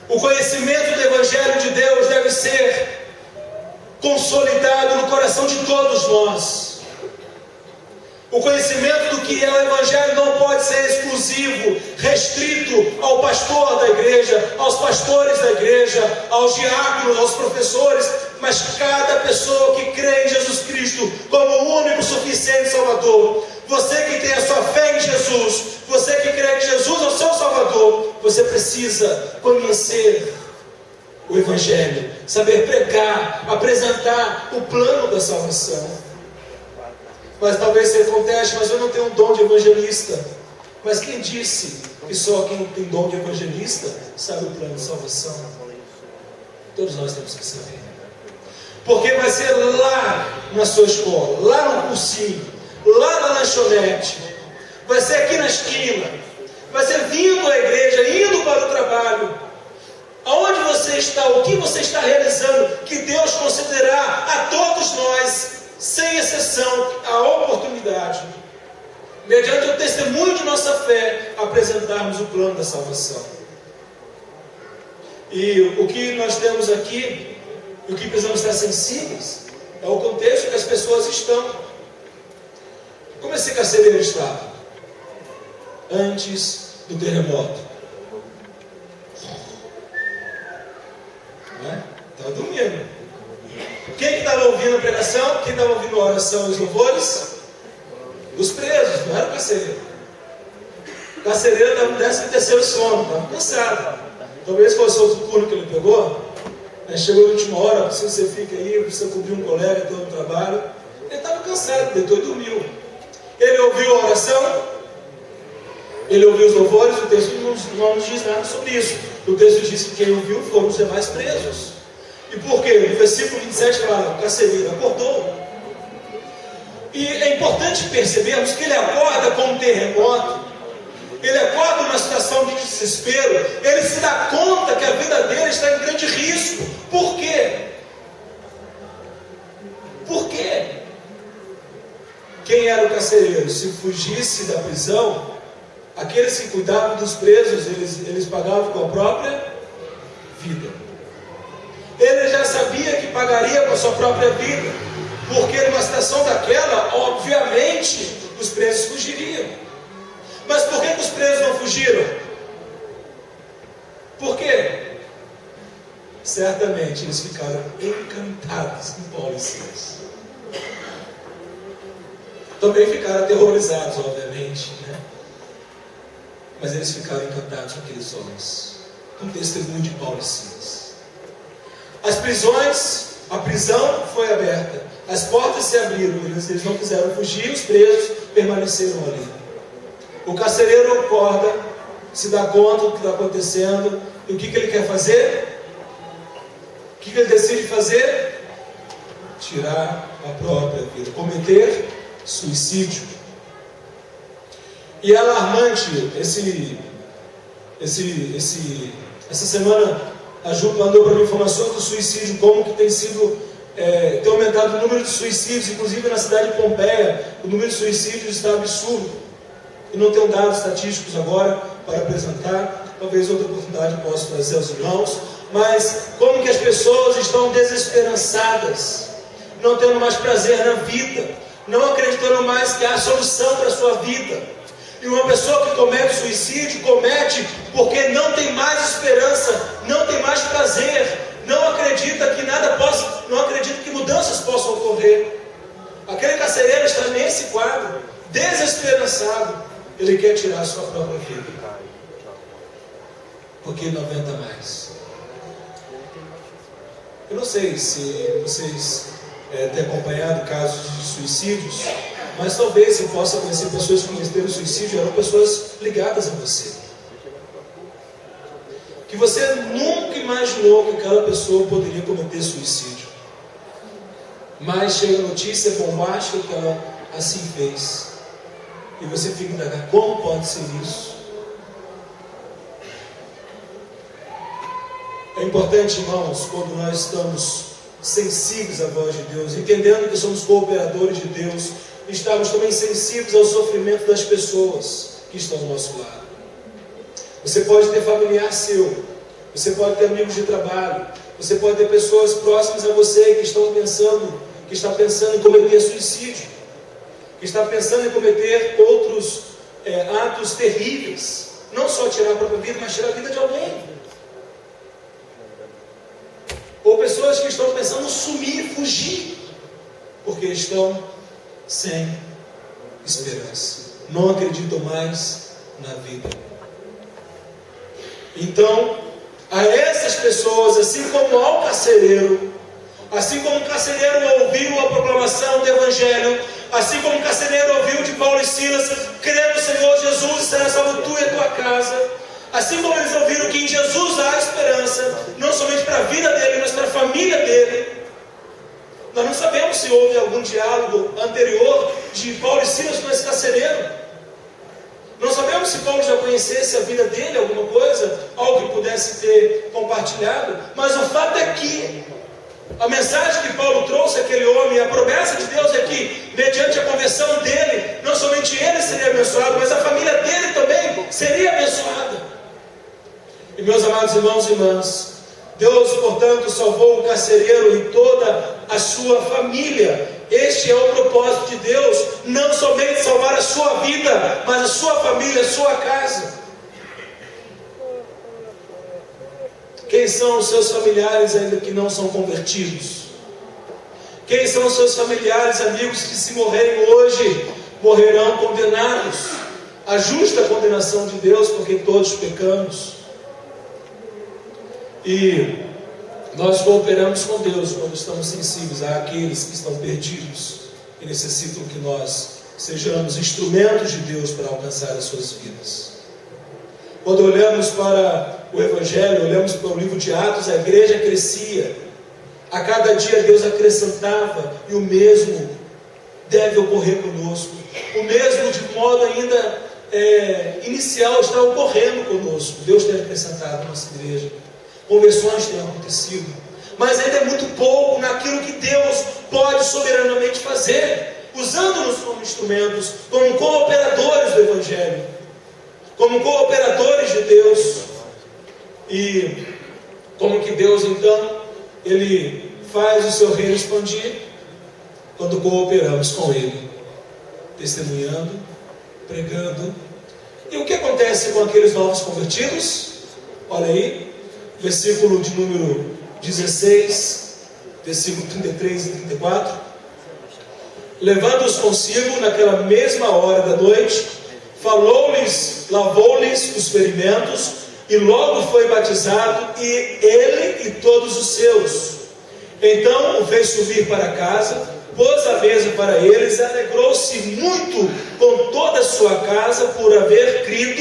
o conhecimento do Evangelho de Deus deve ser consolidado no coração de todos nós. O conhecimento do que é o Evangelho não pode ser exclusivo, restrito ao pastor da igreja, aos pastores da igreja, aos diáconos, aos professores, mas cada pessoa que crê em Jesus Cristo como o único suficiente Salvador. Você que tem a sua fé em Jesus, você que crê que Jesus é o seu Salvador, você precisa conhecer o Evangelho, saber pregar, apresentar o plano da salvação. Mas talvez você conteste: mas eu não tenho um dom de evangelista. Mas quem disse que só quem tem dom de evangelista sabe o plano de salvação? Todos nós temos que saber. Porque vai ser lá na sua escola, lá no cursinho, lá na lanchonete, vai ser aqui na esquina, vai ser vindo à igreja, indo para o trabalho. Aonde você está, o que você está realizando, que Deus considerará a todos nós, sem exceção, a oportunidade mediante o testemunho de nossa fé, apresentarmos o plano da salvação. E o que nós temos aqui, e o que precisamos estar sensíveis, é o contexto que as pessoas estão. Como esse carcereiro estava antes do terremoto? Estava dormindo. Quem que estava ouvindo a pregação? Quem estava ouvindo a oração e os louvores? Os presos, não era o carcereiro. O carcereiro estava no 13º sono, estava cansado. Talvez fosse outro turno que ele pegou. Chegou na última hora, precisa que você fique aí, precisa cobrir um colega, ter um trabalho. Ele estava cansado, deitou e dormiu. Ele ouviu a oração, ele ouviu os louvores, o texto não nos diz nada sobre isso. O texto diz que quem ouviu foram os demais presos. E por quê? No versículo 27 fala, o carcereiro acordou. E é importante percebermos que ele acorda com um terremoto, ele acorda numa situação de desespero, ele se dá conta que a vida dele está em grande risco. Por quê? Por quê? Quem era o carcereiro? Se fugisse da prisão, aqueles que cuidavam dos presos, eles pagavam com a própria vida. Ele já sabia que pagaria com a sua própria vida, porque numa situação daquela, obviamente, os presos fugiriam. Mas por que os presos não fugiram? Por quê? Certamente eles ficaram encantados com Paulo e Silas. Também ficaram aterrorizados, obviamente, né? Mas eles ficaram encantados com aqueles homens, com o testemunho de Paulo e Silas. A prisão foi aberta, as portas se abriram, eles não quiseram fugir, os presos permaneceram ali. O carcereiro acorda, se dá conta do que está acontecendo, e o que ele quer fazer? O que ele decide fazer? Tirar a própria vida, cometer suicídio. E é alarmante, essa semana a Ju mandou para mim informações do suicídio, como que tem aumentado o número de suicídios, inclusive na cidade de Pompeia, o número de suicídios está absurdo. E não tenho dados estatísticos agora para apresentar, talvez outra oportunidade possa trazer aos irmãos, mas como que as pessoas estão desesperançadas, não tendo mais prazer na vida, não acreditando mais que há solução para a sua vida. E uma pessoa que comete suicídio, comete porque não tem mais esperança, não tem mais prazer, não acredita que não acredita que mudanças possam ocorrer. Aquele carcereiro está nesse quadro, desesperançado, ele quer tirar a sua própria vida, porque ele não aguenta mais. Eu não sei se vocês têm acompanhado casos de suicídios, mas talvez eu possa conhecer pessoas que cometeram suicídio, eram pessoas ligadas a você, que você nunca imaginou que aquela pessoa poderia cometer suicídio, mas chega a notícia bombástica que ela assim fez, e você fica indagando, como pode ser isso? É importante, irmãos, quando nós estamos sensíveis à voz de Deus, entendendo que somos cooperadores de Deus, estamos também sensíveis ao sofrimento das pessoas que estão ao nosso lado. Você pode ter familiar seu, você pode ter amigos de trabalho, você pode ter pessoas próximas a você que está pensando em cometer suicídio, que está pensando em cometer outros atos terríveis, não só tirar a própria vida, mas tirar a vida de alguém. Ou pessoas que estão pensando em sumir, fugir, porque estão sem esperança, não acreditam mais na vida. Então, a essas pessoas, assim como ao carcereiro, assim como o carcereiro ouviu a proclamação do Evangelho, assim como o carcereiro ouviu de Paulo e Silas, crê no Senhor Jesus e será salvo tu e a tua casa, assim como eles ouviram que em Jesus há esperança, não somente para a vida dele, mas para a família dele. Nós não sabemos se houve algum diálogo anterior de Paulo e Silas com esse carcereiro. Não sabemos se Paulo já conhecesse a vida dele, alguma coisa, algo que pudesse ter compartilhado. Mas o fato é que A mensagem que Paulo trouxe àquele homem, a promessa de Deus é que, mediante a conversão dele, não somente ele seria abençoado, mas a família dele também seria abençoada. E meus amados irmãos e irmãs, Deus, portanto, salvou o carcereiro e toda a sua família. Este é o propósito de Deus, não somente salvar a sua vida, mas a sua família, a sua casa. Quem são os seus familiares ainda que não são convertidos? Quem são os seus familiares, amigos, que se morrerem hoje, morrerão condenados? A justa condenação de Deus, porque todos pecamos. E nós cooperamos com Deus quando estamos sensíveis àqueles que estão perdidos e necessitam que nós sejamos instrumentos de Deus para alcançar as suas vidas. Quando olhamos para o Evangelho, olhamos para o livro de Atos, a igreja crescia. A cada dia Deus acrescentava, e o mesmo deve ocorrer conosco. O mesmo de modo ainda inicial está ocorrendo conosco. Deus tem acrescentado a nossa igreja. Conversões têm acontecido. Mas ainda é muito pouco naquilo que Deus pode soberanamente fazer, usando-nos como instrumentos, como cooperadores do Evangelho, como cooperadores de Deus. E como que Deus então, Ele faz o seu reino expandir? Quando cooperamos com Ele, testemunhando, pregando. E o que acontece com aqueles novos convertidos? Olha aí, versículo de número 16, versículo 33 e 34. Levando-os consigo naquela mesma hora da noite, falou-lhes, lavou-lhes os ferimentos, e logo foi batizado, e ele e todos os seus. Então o fez subir para casa, pôs a mesa para eles, alegrou-se muito com toda a sua casa por haver crido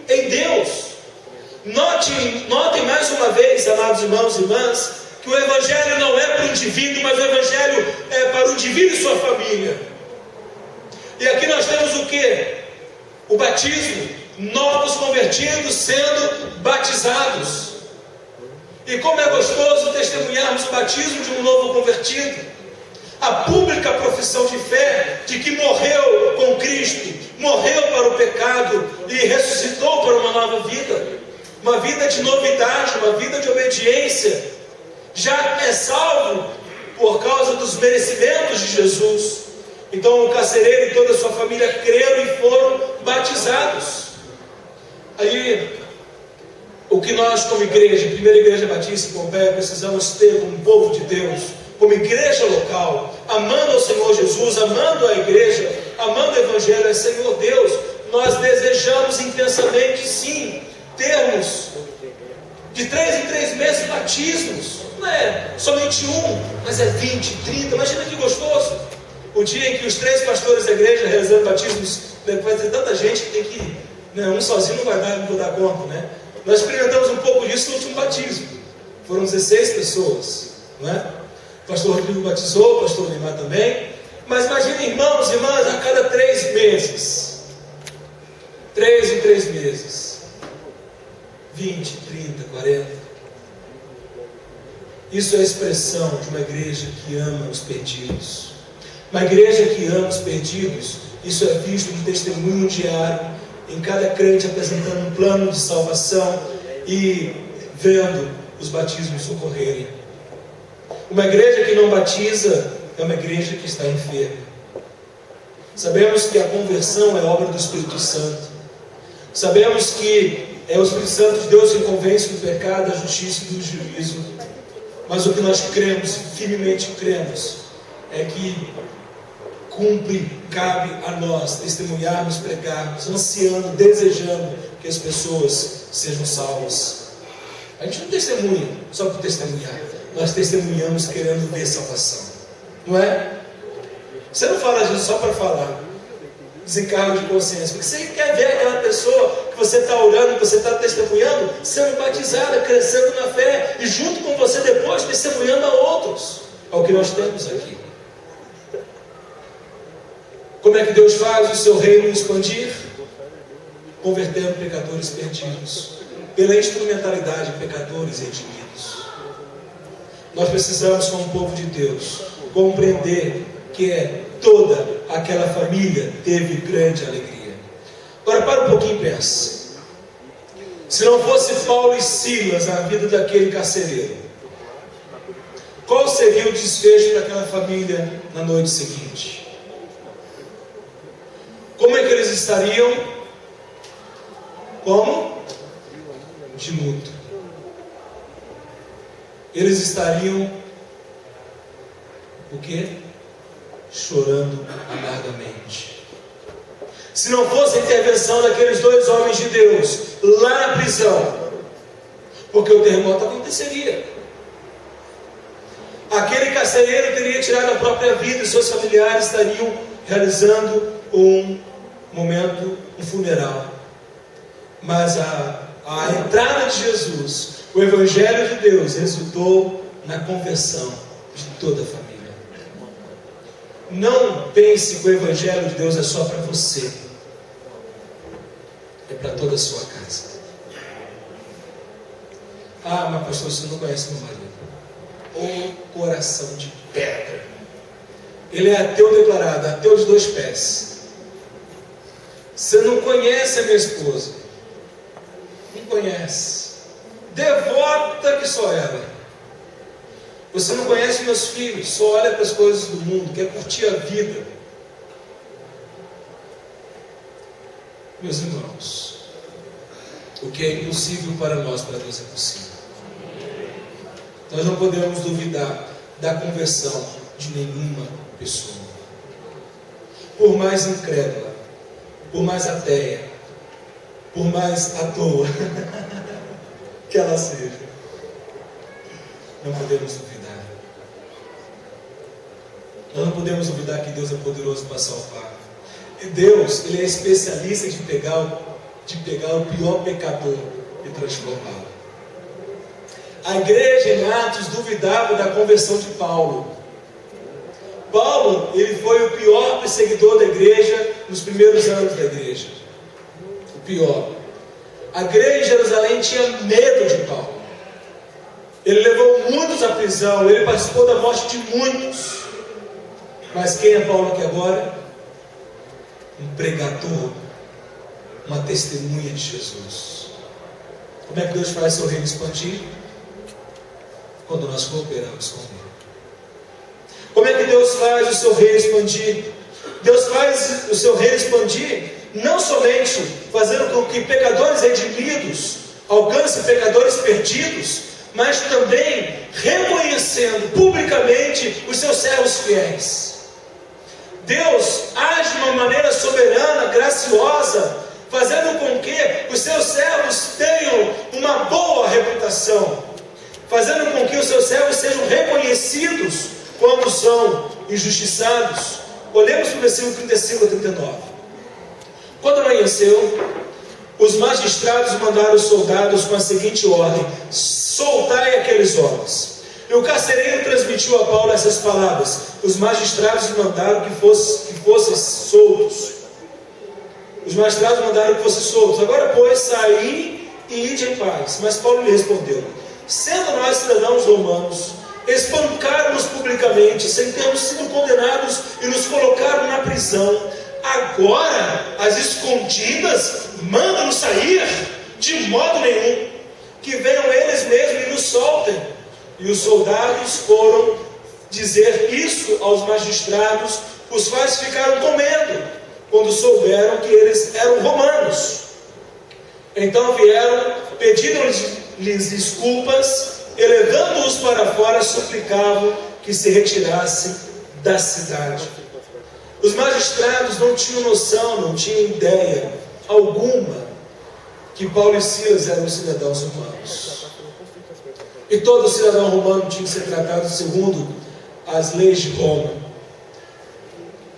em Deus. Notem mais uma vez, amados irmãos e irmãs, que o Evangelho não é para o indivíduo, mas o Evangelho é para o indivíduo e sua família. E aqui nós temos o que? O batismo. Novos convertidos sendo batizados. E como é gostoso testemunharmos o batismo de um novo convertido. A pública profissão de fé de que morreu com Cristo, morreu para o pecado e ressuscitou para uma nova vida. Uma vida de novidade, uma vida de obediência. Já é salvo por causa dos merecimentos de Jesus. Então o carcereiro e toda a sua família creram e foram batizados. Aí, o que nós como igreja, Primeira Igreja Batista em Pompeia, precisamos ter como povo de Deus, como igreja local, amando ao Senhor Jesus, amando a igreja, amando o Evangelho, é Senhor Deus, nós desejamos intensamente sim, termos de 3 em 3 meses batismos, não é somente um, mas é 20, 30, imagina que gostoso, o dia em que os 3 pastores da igreja realizando batismos, vai ter tanta gente que tem que um sozinho não vai dar conta, né? Nós experimentamos um pouco disso no último batismo. Foram 16 pessoas, não é? O pastor Rodrigo batizou, o pastor Neymar também. Mas imagine, irmãos e irmãs, a cada 3 meses. 3 em 3 meses. 20, 30, 40. Isso é a expressão de uma igreja que ama os perdidos. Uma igreja que ama os perdidos, isso é visto no testemunho diário, em cada crente apresentando um plano de salvação e vendo os batismos ocorrerem. Uma igreja que não batiza é uma igreja que está enferma. Sabemos que a conversão é obra do Espírito Santo. Sabemos que é o Espírito Santo de Deus que convence do pecado, da justiça e do juízo. Mas o que nós cremos, firmemente cremos, é que cabe a nós testemunharmos, pregarmos, ansiando, desejando que as pessoas sejam salvas. A gente não testemunha só por testemunhar, nós testemunhamos querendo ver salvação, não é? Você não fala disso só para falar, desencargo de consciência, porque você quer ver aquela pessoa que você está orando, que você está testemunhando, sendo batizada, crescendo na fé, e junto com você depois testemunhando a outros. É o que nós temos aqui. Como é que Deus faz o seu reino expandir? Convertendo pecadores perdidos, pela instrumentalidade de pecadores redimidos. nós precisamos, como povo de Deus, compreender que toda aquela família teve grande alegria. Agora para um pouquinho e pensa. Se não fosse Paulo e Silas na vida daquele carcereiro, qual seria o desfecho daquela família na noite seguinte? Como é que eles estariam? Como? De luto. Eles estariam o quê? Chorando amargamente. Se não fosse a intervenção daqueles dois homens de Deus lá na prisão, porque o terremoto aconteceria. Aquele carcereiro teria tirado a própria vida e seus familiares estariam realizando um momento, um funeral. Mas a entrada de Jesus, o Evangelho de Deus, resultou na conversão de toda a família. Não pense que o Evangelho de Deus é só para você. É para toda a sua casa. Ah, mas pastor, você não conhece meu marido. O coração de pedra. Ele é ateu declarado, ateu de 2 pés. Você não conhece a minha esposa. Não conhece. Devota que só ela. Você não conhece meus filhos, só olha para as coisas do mundo, quer curtir a vida. Meus irmãos, o que é impossível para nós, para Deus é possível. Nós não podemos duvidar da conversão de nenhuma pessoa. Por mais incrédula, por mais ateia, por mais à toa que ela seja, não podemos duvidar. Nós não podemos duvidar que Deus é poderoso para salvar. E Deus, Ele é especialista de pegar o pior pecador e transformá-lo. A igreja em Atos duvidava da conversão de Paulo. Paulo, ele foi o pior perseguidor da igreja nos primeiros anos da igreja. O pior. A igreja em Jerusalém tinha medo de Paulo. Ele levou muitos à prisão, ele participou da morte de muitos. Mas quem é Paulo aqui agora? Um pregador, uma testemunha de Jesus. Como é que Deus faz seu reino expandir? Quando nós cooperamos com Ele. Como é que Deus faz o seu reino expandir? Deus faz o seu reino expandir não somente fazendo com que pecadores redimidos alcancem pecadores perdidos, mas também reconhecendo publicamente os seus servos fiéis. Deus age de uma maneira soberana, graciosa, fazendo com que os seus servos tenham uma boa reputação, fazendo com que os seus servos sejam reconhecidos quando são injustiçados. Olhemos para o versículo 35 a 39. Quando amanheceu, os magistrados mandaram os soldados com a seguinte ordem: soltai aqueles homens. E o carcereiro transmitiu a Paulo essas palavras: os magistrados mandaram que fossem soltos. Os magistrados mandaram que fossem soltos. Agora, pois, saí e ide em paz. Mas Paulo lhe respondeu: sendo nós cidadãos romanos, espancaram-nos publicamente, sem termos sido condenados, e nos colocaram na prisão. Agora, às escondidas, mandam-nos sair? De modo nenhum. Que venham eles mesmos e nos soltem. E os soldados foram dizer isso aos magistrados, os quais ficaram com medo, quando souberam que eles eram romanos. Então vieram, pediram-lhes desculpas, e levando-os para fora, suplicavam que se retirassem da cidade. Os magistrados não tinham noção, não tinham ideia alguma que Paulo e Silas eram cidadãos romanos. E todo cidadão romano tinha que ser tratado segundo as leis de Roma.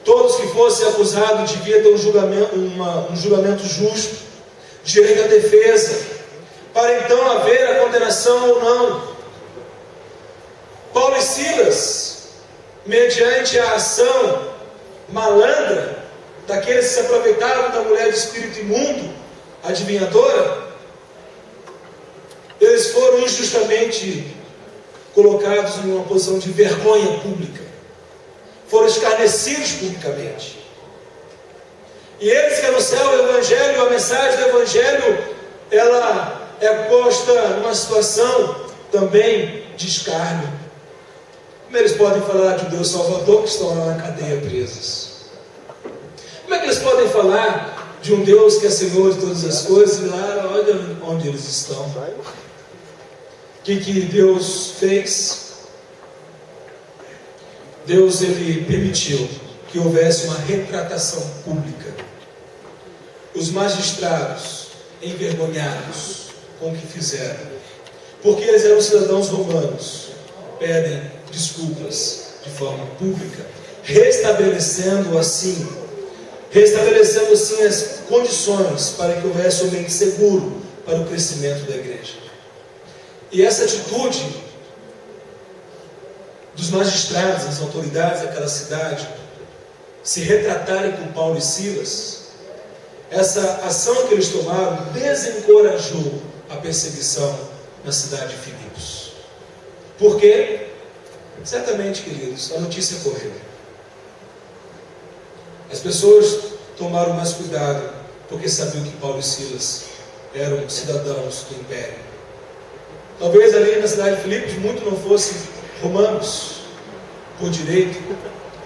Todos que fossem acusados deviam ter um julgamento justo, direito à defesa, para então haver a condenação ou não. Paulo e Silas, mediante a ação malandra daqueles que se aproveitavam da mulher de espírito imundo, adivinhadora, eles foram injustamente colocados em uma posição de vergonha pública, foram escarnecidos publicamente. E eles que anunciavam o Evangelho, a mensagem do Evangelho, ela é posta numa situação também de escárnio. Como eles podem falar de um Deus Salvador que estão lá na cadeia presos? Como é que eles podem falar de um Deus que é Senhor de todas as coisas e lá, olha onde eles estão? O que Deus fez? Deus, ele permitiu que houvesse uma retratação pública. Os magistrados, envergonhados com o que fizeram, porque eles eram cidadãos romanos, pedem desculpas de forma pública, restabelecendo assim as condições para que houvesse um ambiente seguro para o crescimento da igreja. E essa atitude dos magistrados, das autoridades daquela cidade, se retratarem com Paulo e Silas, essa ação que eles tomaram desencorajou a perseguição na cidade de Filipos. Por quê? Certamente, queridos, a notícia correu. As pessoas tomaram mais cuidado, porque sabiam que Paulo e Silas eram cidadãos do império. Talvez ali na cidade de Filipos muitos não fossem romanos por direito,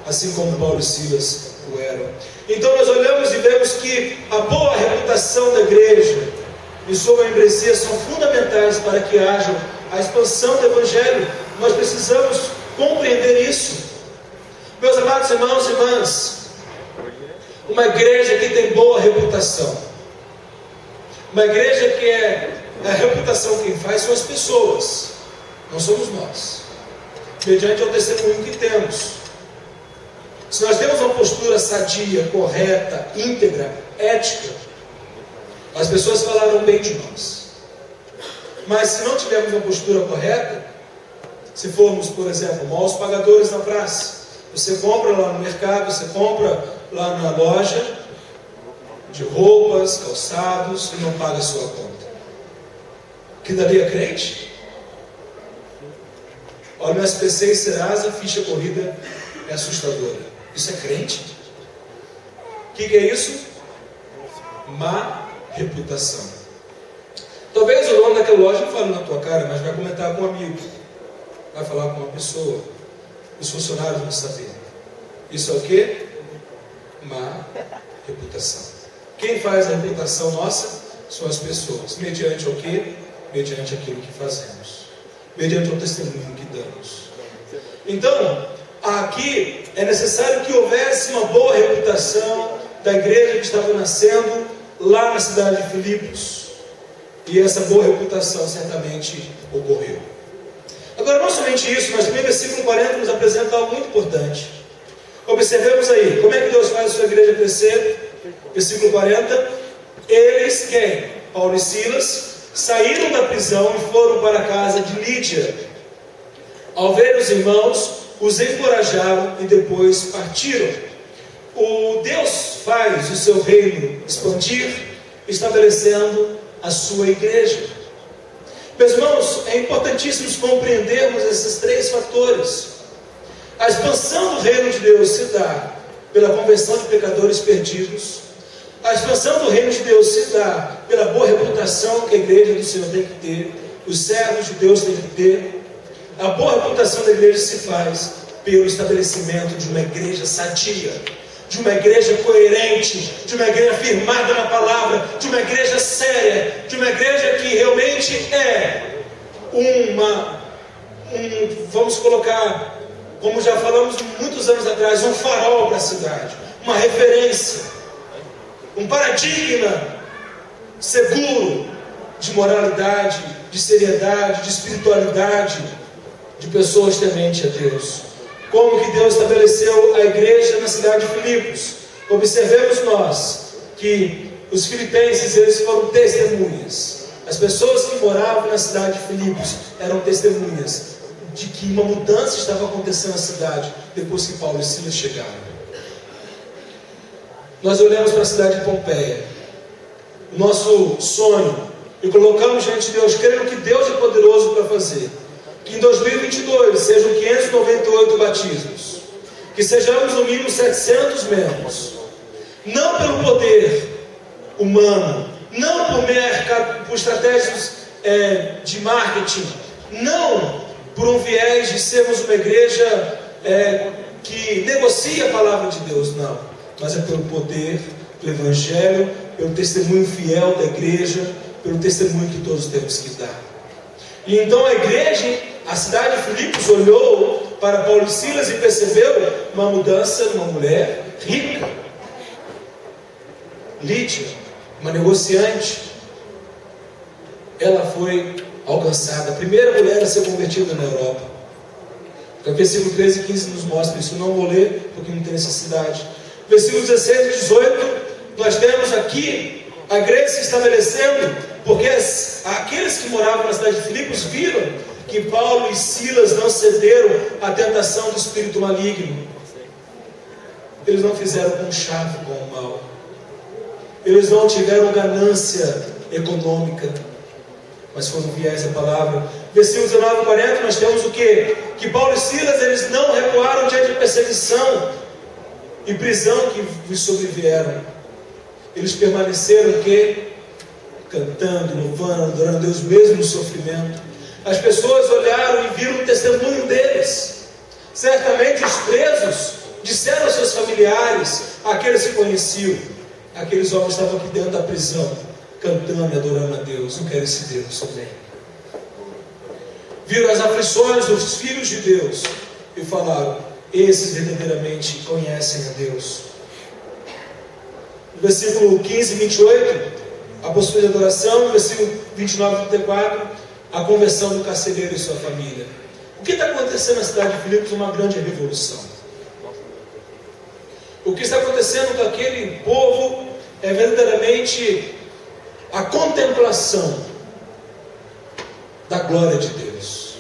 assim como Paulo e Silas o eram. Então nós olhamos e vemos que a boa reputação da igreja e sua membresia são fundamentais para que haja a expansão do Evangelho. Nós precisamos compreender isso. Meus amados irmãos e irmãs, uma igreja que tem boa reputação, uma igreja que a reputação quem faz são as pessoas, não somos nós, mediante o testemunho que temos. Se nós temos uma postura sadia, correta, íntegra, ética, as pessoas falarão bem de nós. Mas se não tivermos uma postura correta, se formos, por exemplo, maus pagadores na praça, você compra lá no mercado, você compra lá na loja de roupas, calçados e não paga a sua conta. Que dali é crente? Olha, no SPC e Serasa, a ficha corrida é assustadora. Isso é crente? O que é isso? Má reputação. Talvez o dono daquela loja não fale na tua cara, mas vai comentar com um amigo, vai falar com uma pessoa, os funcionários vão saber. Isso é o que? Má reputação. Quem faz a reputação nossa são as pessoas. Mediante o que? Mediante aquilo que fazemos, mediante o testemunho que damos. Então, aqui é necessário que houvesse uma boa reputação da igreja que estava nascendo lá na cidade de Filipos. E essa boa reputação certamente ocorreu. Agora, não somente isso, mas também o versículo 40 nos apresenta algo muito importante. Observemos aí, como é que Deus faz a sua igreja crescer? Versículo 40. Eles, quem? Paulo e Silas, saíram da prisão e foram para a casa de Lídia. Ao ver os irmãos, os encorajaram e depois partiram. O Deus faz o seu reino expandir, estabelecendo a sua igreja. Meus irmãos, é importantíssimo compreendermos esses três fatores. A expansão do reino de Deus se dá pela conversão de pecadores perdidos. A expansão do reino de Deus se dá pela boa reputação que a igreja do Senhor tem que ter, os servos de Deus têm que ter. A boa reputação da igreja se faz pelo estabelecimento de uma igreja sadia, de uma igreja coerente, de uma igreja firmada na palavra, de uma igreja séria, de uma igreja que realmente é vamos colocar, como já falamos muitos anos atrás, um farol para a cidade, uma referência, um paradigma seguro de moralidade, de seriedade, de espiritualidade, de pessoas tementes a Deus. Como que Deus estabeleceu a igreja na cidade de Filipos? Observemos nós que os filipenses, eles foram testemunhas. As pessoas que moravam na cidade de Filipos eram testemunhas de que uma mudança estava acontecendo na cidade depois que Paulo e Silas chegaram. Nós olhamos para a cidade de Pompeia, o nosso sonho, e colocamos diante de Deus, crendo que Deus é poderoso para fazer, que em 2022 sejam 598 batismos, que sejamos no mínimo 700 membros, não pelo poder humano, não por estratégias de marketing, não por um viés de sermos uma igreja que negocia a palavra de Deus, não, mas é pelo poder do Evangelho, pelo testemunho fiel da igreja, pelo testemunho que todos temos que dar. E então a igreja, a cidade de Filipos, olhou para Paulo e Silas e percebeu uma mudança numa mulher rica, Lídia, uma negociante. Ela foi alcançada, a primeira mulher a ser convertida na Europa. O versículo 13 e 15 nos mostra isso. Eu não vou ler porque não tem necessidade. Versículos 16 e 18, nós temos aqui a igreja se estabelecendo, porque aqueles que moravam na cidade de Filipos viram que Paulo e Silas não cederam à tentação do espírito maligno. Eles não fizeram conchavo com o mal. Eles não tiveram ganância econômica, mas foram fiéis à palavra. Versículos 19 e 40, nós temos o quê? Que Paulo e Silas, eles não recuaram diante de perseguição e prisão que lhes sobrevieram. Eles permaneceram o quê? Cantando, louvando, adorando a Deus mesmo no sofrimento. As pessoas olharam e viram o testemunho deles. Certamente os presos disseram aos seus familiares, aqueles que conheciam, aqueles homens estavam aqui dentro da prisão, cantando e adorando a Deus. Eu quero esse Deus também. Viram as aflições dos filhos de Deus e falaram, esses verdadeiramente conhecem a Deus. No versículo 15 e 28, a postura de adoração. No versículo 29 e 34, a conversão do carcereiro e sua família. O que está acontecendo na cidade de Filipos? Uma grande revolução. O que está acontecendo com aquele povo é verdadeiramente a contemplação da glória de Deus.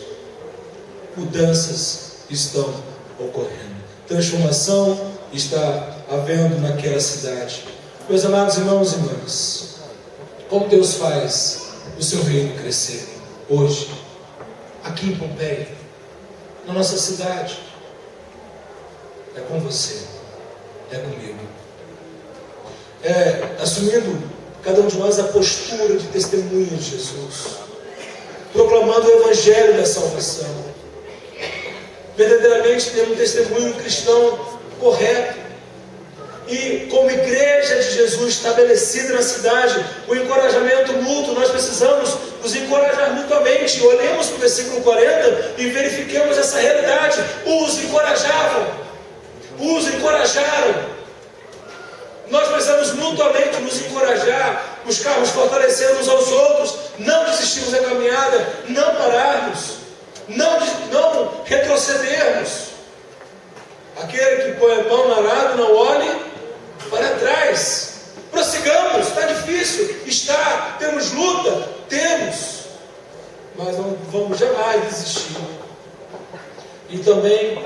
Mudanças estão ocorrendo. Transformação está havendo naquela cidade. Meus amados irmãos e irmãs, como Deus faz o seu reino crescer hoje, aqui em Pompeia, na nossa cidade, é com você, é comigo. Assumindo cada um de nós a postura de testemunha de Jesus, proclamando o Evangelho da salvação, verdadeiramente tendo um testemunho cristão correto. E como igreja de Jesus estabelecida na cidade, o encorajamento mútuo, nós precisamos nos encorajar mutuamente. Olhemos para o versículo 40 e verifiquemos essa realidade. Os encorajavam, os encorajaram. Nós precisamos mutuamente nos encorajar, buscarmos fortalecer uns aos outros, não desistirmos da caminhada, não pararmos, não retrocedermos. Aquele que põe a mão no arado, não olhe para trás. Prossigamos, está difícil, temos luta, mas não vamos jamais desistir. E também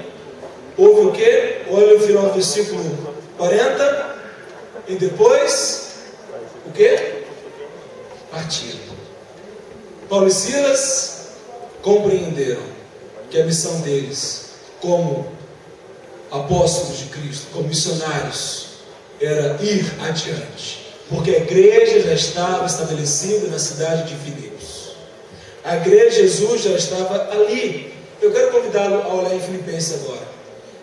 houve o quê? Olha o final do versículo 40, e depois o quê? Partiram. Paulo e Silas compreenderam que a missão deles, como apóstolos de Cristo, como missionários, era ir adiante, porque a igreja já estava estabelecida na cidade de Filipos. A igreja de Jesus já estava ali. Eu quero convidá-lo a olhar em Filipenses agora.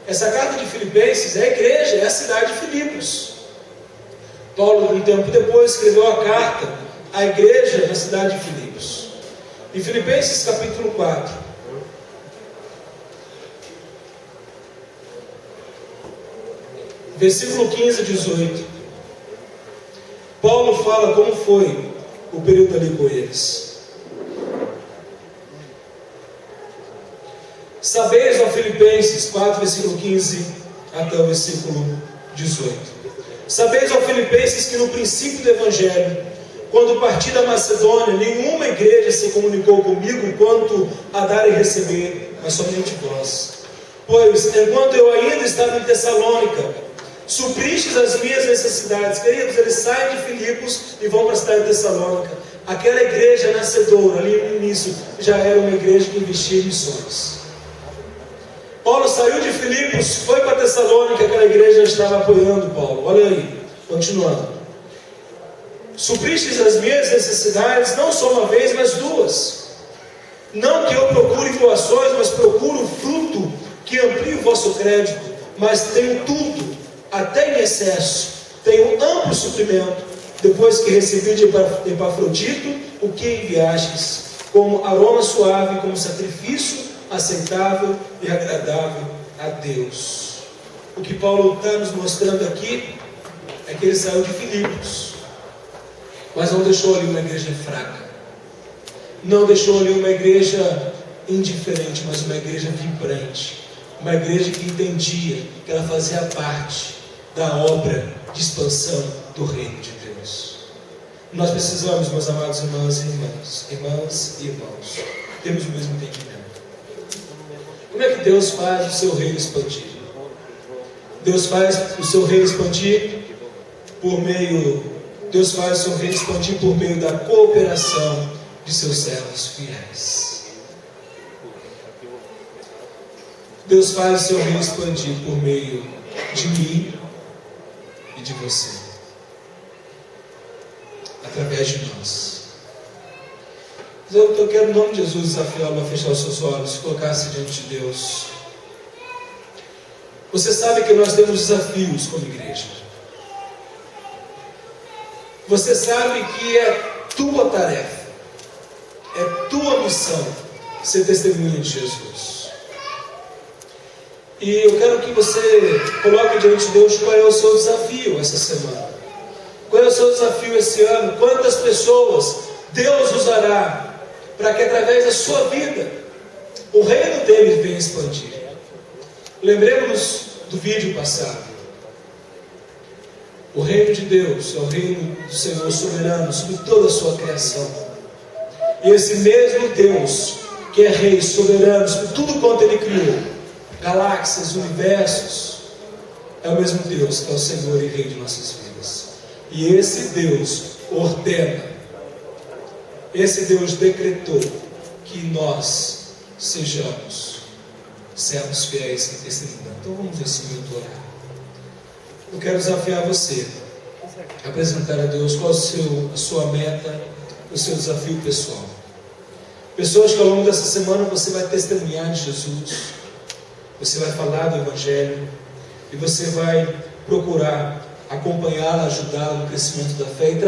Essa carta de Filipenses é a igreja, é a cidade de Filipos. Paulo, um tempo depois, escreveu a carta à igreja na cidade de Filipos. Em Filipenses capítulo 4, versículo 15 a 18, Paulo fala como foi o período ali com eles. Sabeis, ó Filipenses 4, versículo 15 até o versículo 18. Sabeis, ó Filipenses, que no princípio do Evangelho, quando parti da Macedônia, nenhuma igreja se comunicou comigo quanto a dar e receber, mas somente vós. Pois, enquanto eu ainda estava em Tessalônica, supristes as minhas necessidades. Queridos, eles saem de Filipos e vão para a cidade de Tessalônica. Aquela igreja nascedora, ali no início, já era uma igreja que investia em missões. Paulo saiu de Filipos, foi para Tessalônica, aquela igreja estava apoiando Paulo. Olha aí, continuando. Supristes as minhas necessidades, não só uma vez, mas duas. Não que eu procure doações, mas procuro fruto que amplie o vosso crédito. Mas tenho tudo, até em excesso. Tenho amplo suprimento, depois que recebi de Epafrodito o que enviastes, como aroma suave, como sacrifício aceitável e agradável a Deus. O que Paulo está nos mostrando aqui é que ele saiu de Filipos, mas não deixou ali uma igreja fraca, não deixou ali uma igreja indiferente, mas uma igreja vibrante, uma igreja que entendia que ela fazia parte da obra de expansão do reino de Deus. Nós precisamos, meus amados irmãos e irmãos, temos o mesmo entendimento. Como é que Deus faz o seu reino expandir? Deus faz o seu reino expandir por meio da cooperação de seus servos fiéis. Deus faz o seu reino expandir por meio de mim e de você, através de nós. Eu quero, em nome de Jesus, desafiá-lo a fechar os seus olhos, colocar-se diante de Deus. Você sabe que nós temos desafios como igreja. Você sabe que é tua tarefa, é tua missão ser testemunha de Jesus. E eu quero que você coloque diante de Deus qual é o seu desafio essa semana. Qual é o seu desafio esse ano? Quantas pessoas Deus usará para que através da sua vida o reino dele venha expandir. Lembremos do vídeo passado. O reino de Deus é o reino do Senhor soberano sobre toda a sua criação. E esse mesmo Deus, que é rei soberano sobre tudo quanto ele criou, galáxias, universos, é o mesmo Deus que é o Senhor e Rei de nossas vidas. E esse Deus ordena, esse Deus decretou que nós sejamos servos fiéis e testemunhas. Então vamos nesse minuto orar. Eu quero desafiar você a apresentar a Deus qual a sua meta, o seu desafio pessoal. Pessoas que ao longo dessa semana você vai testemunhar de Jesus, você vai falar do Evangelho e você vai procurar acompanhá-la, ajudá-la no crescimento da fé.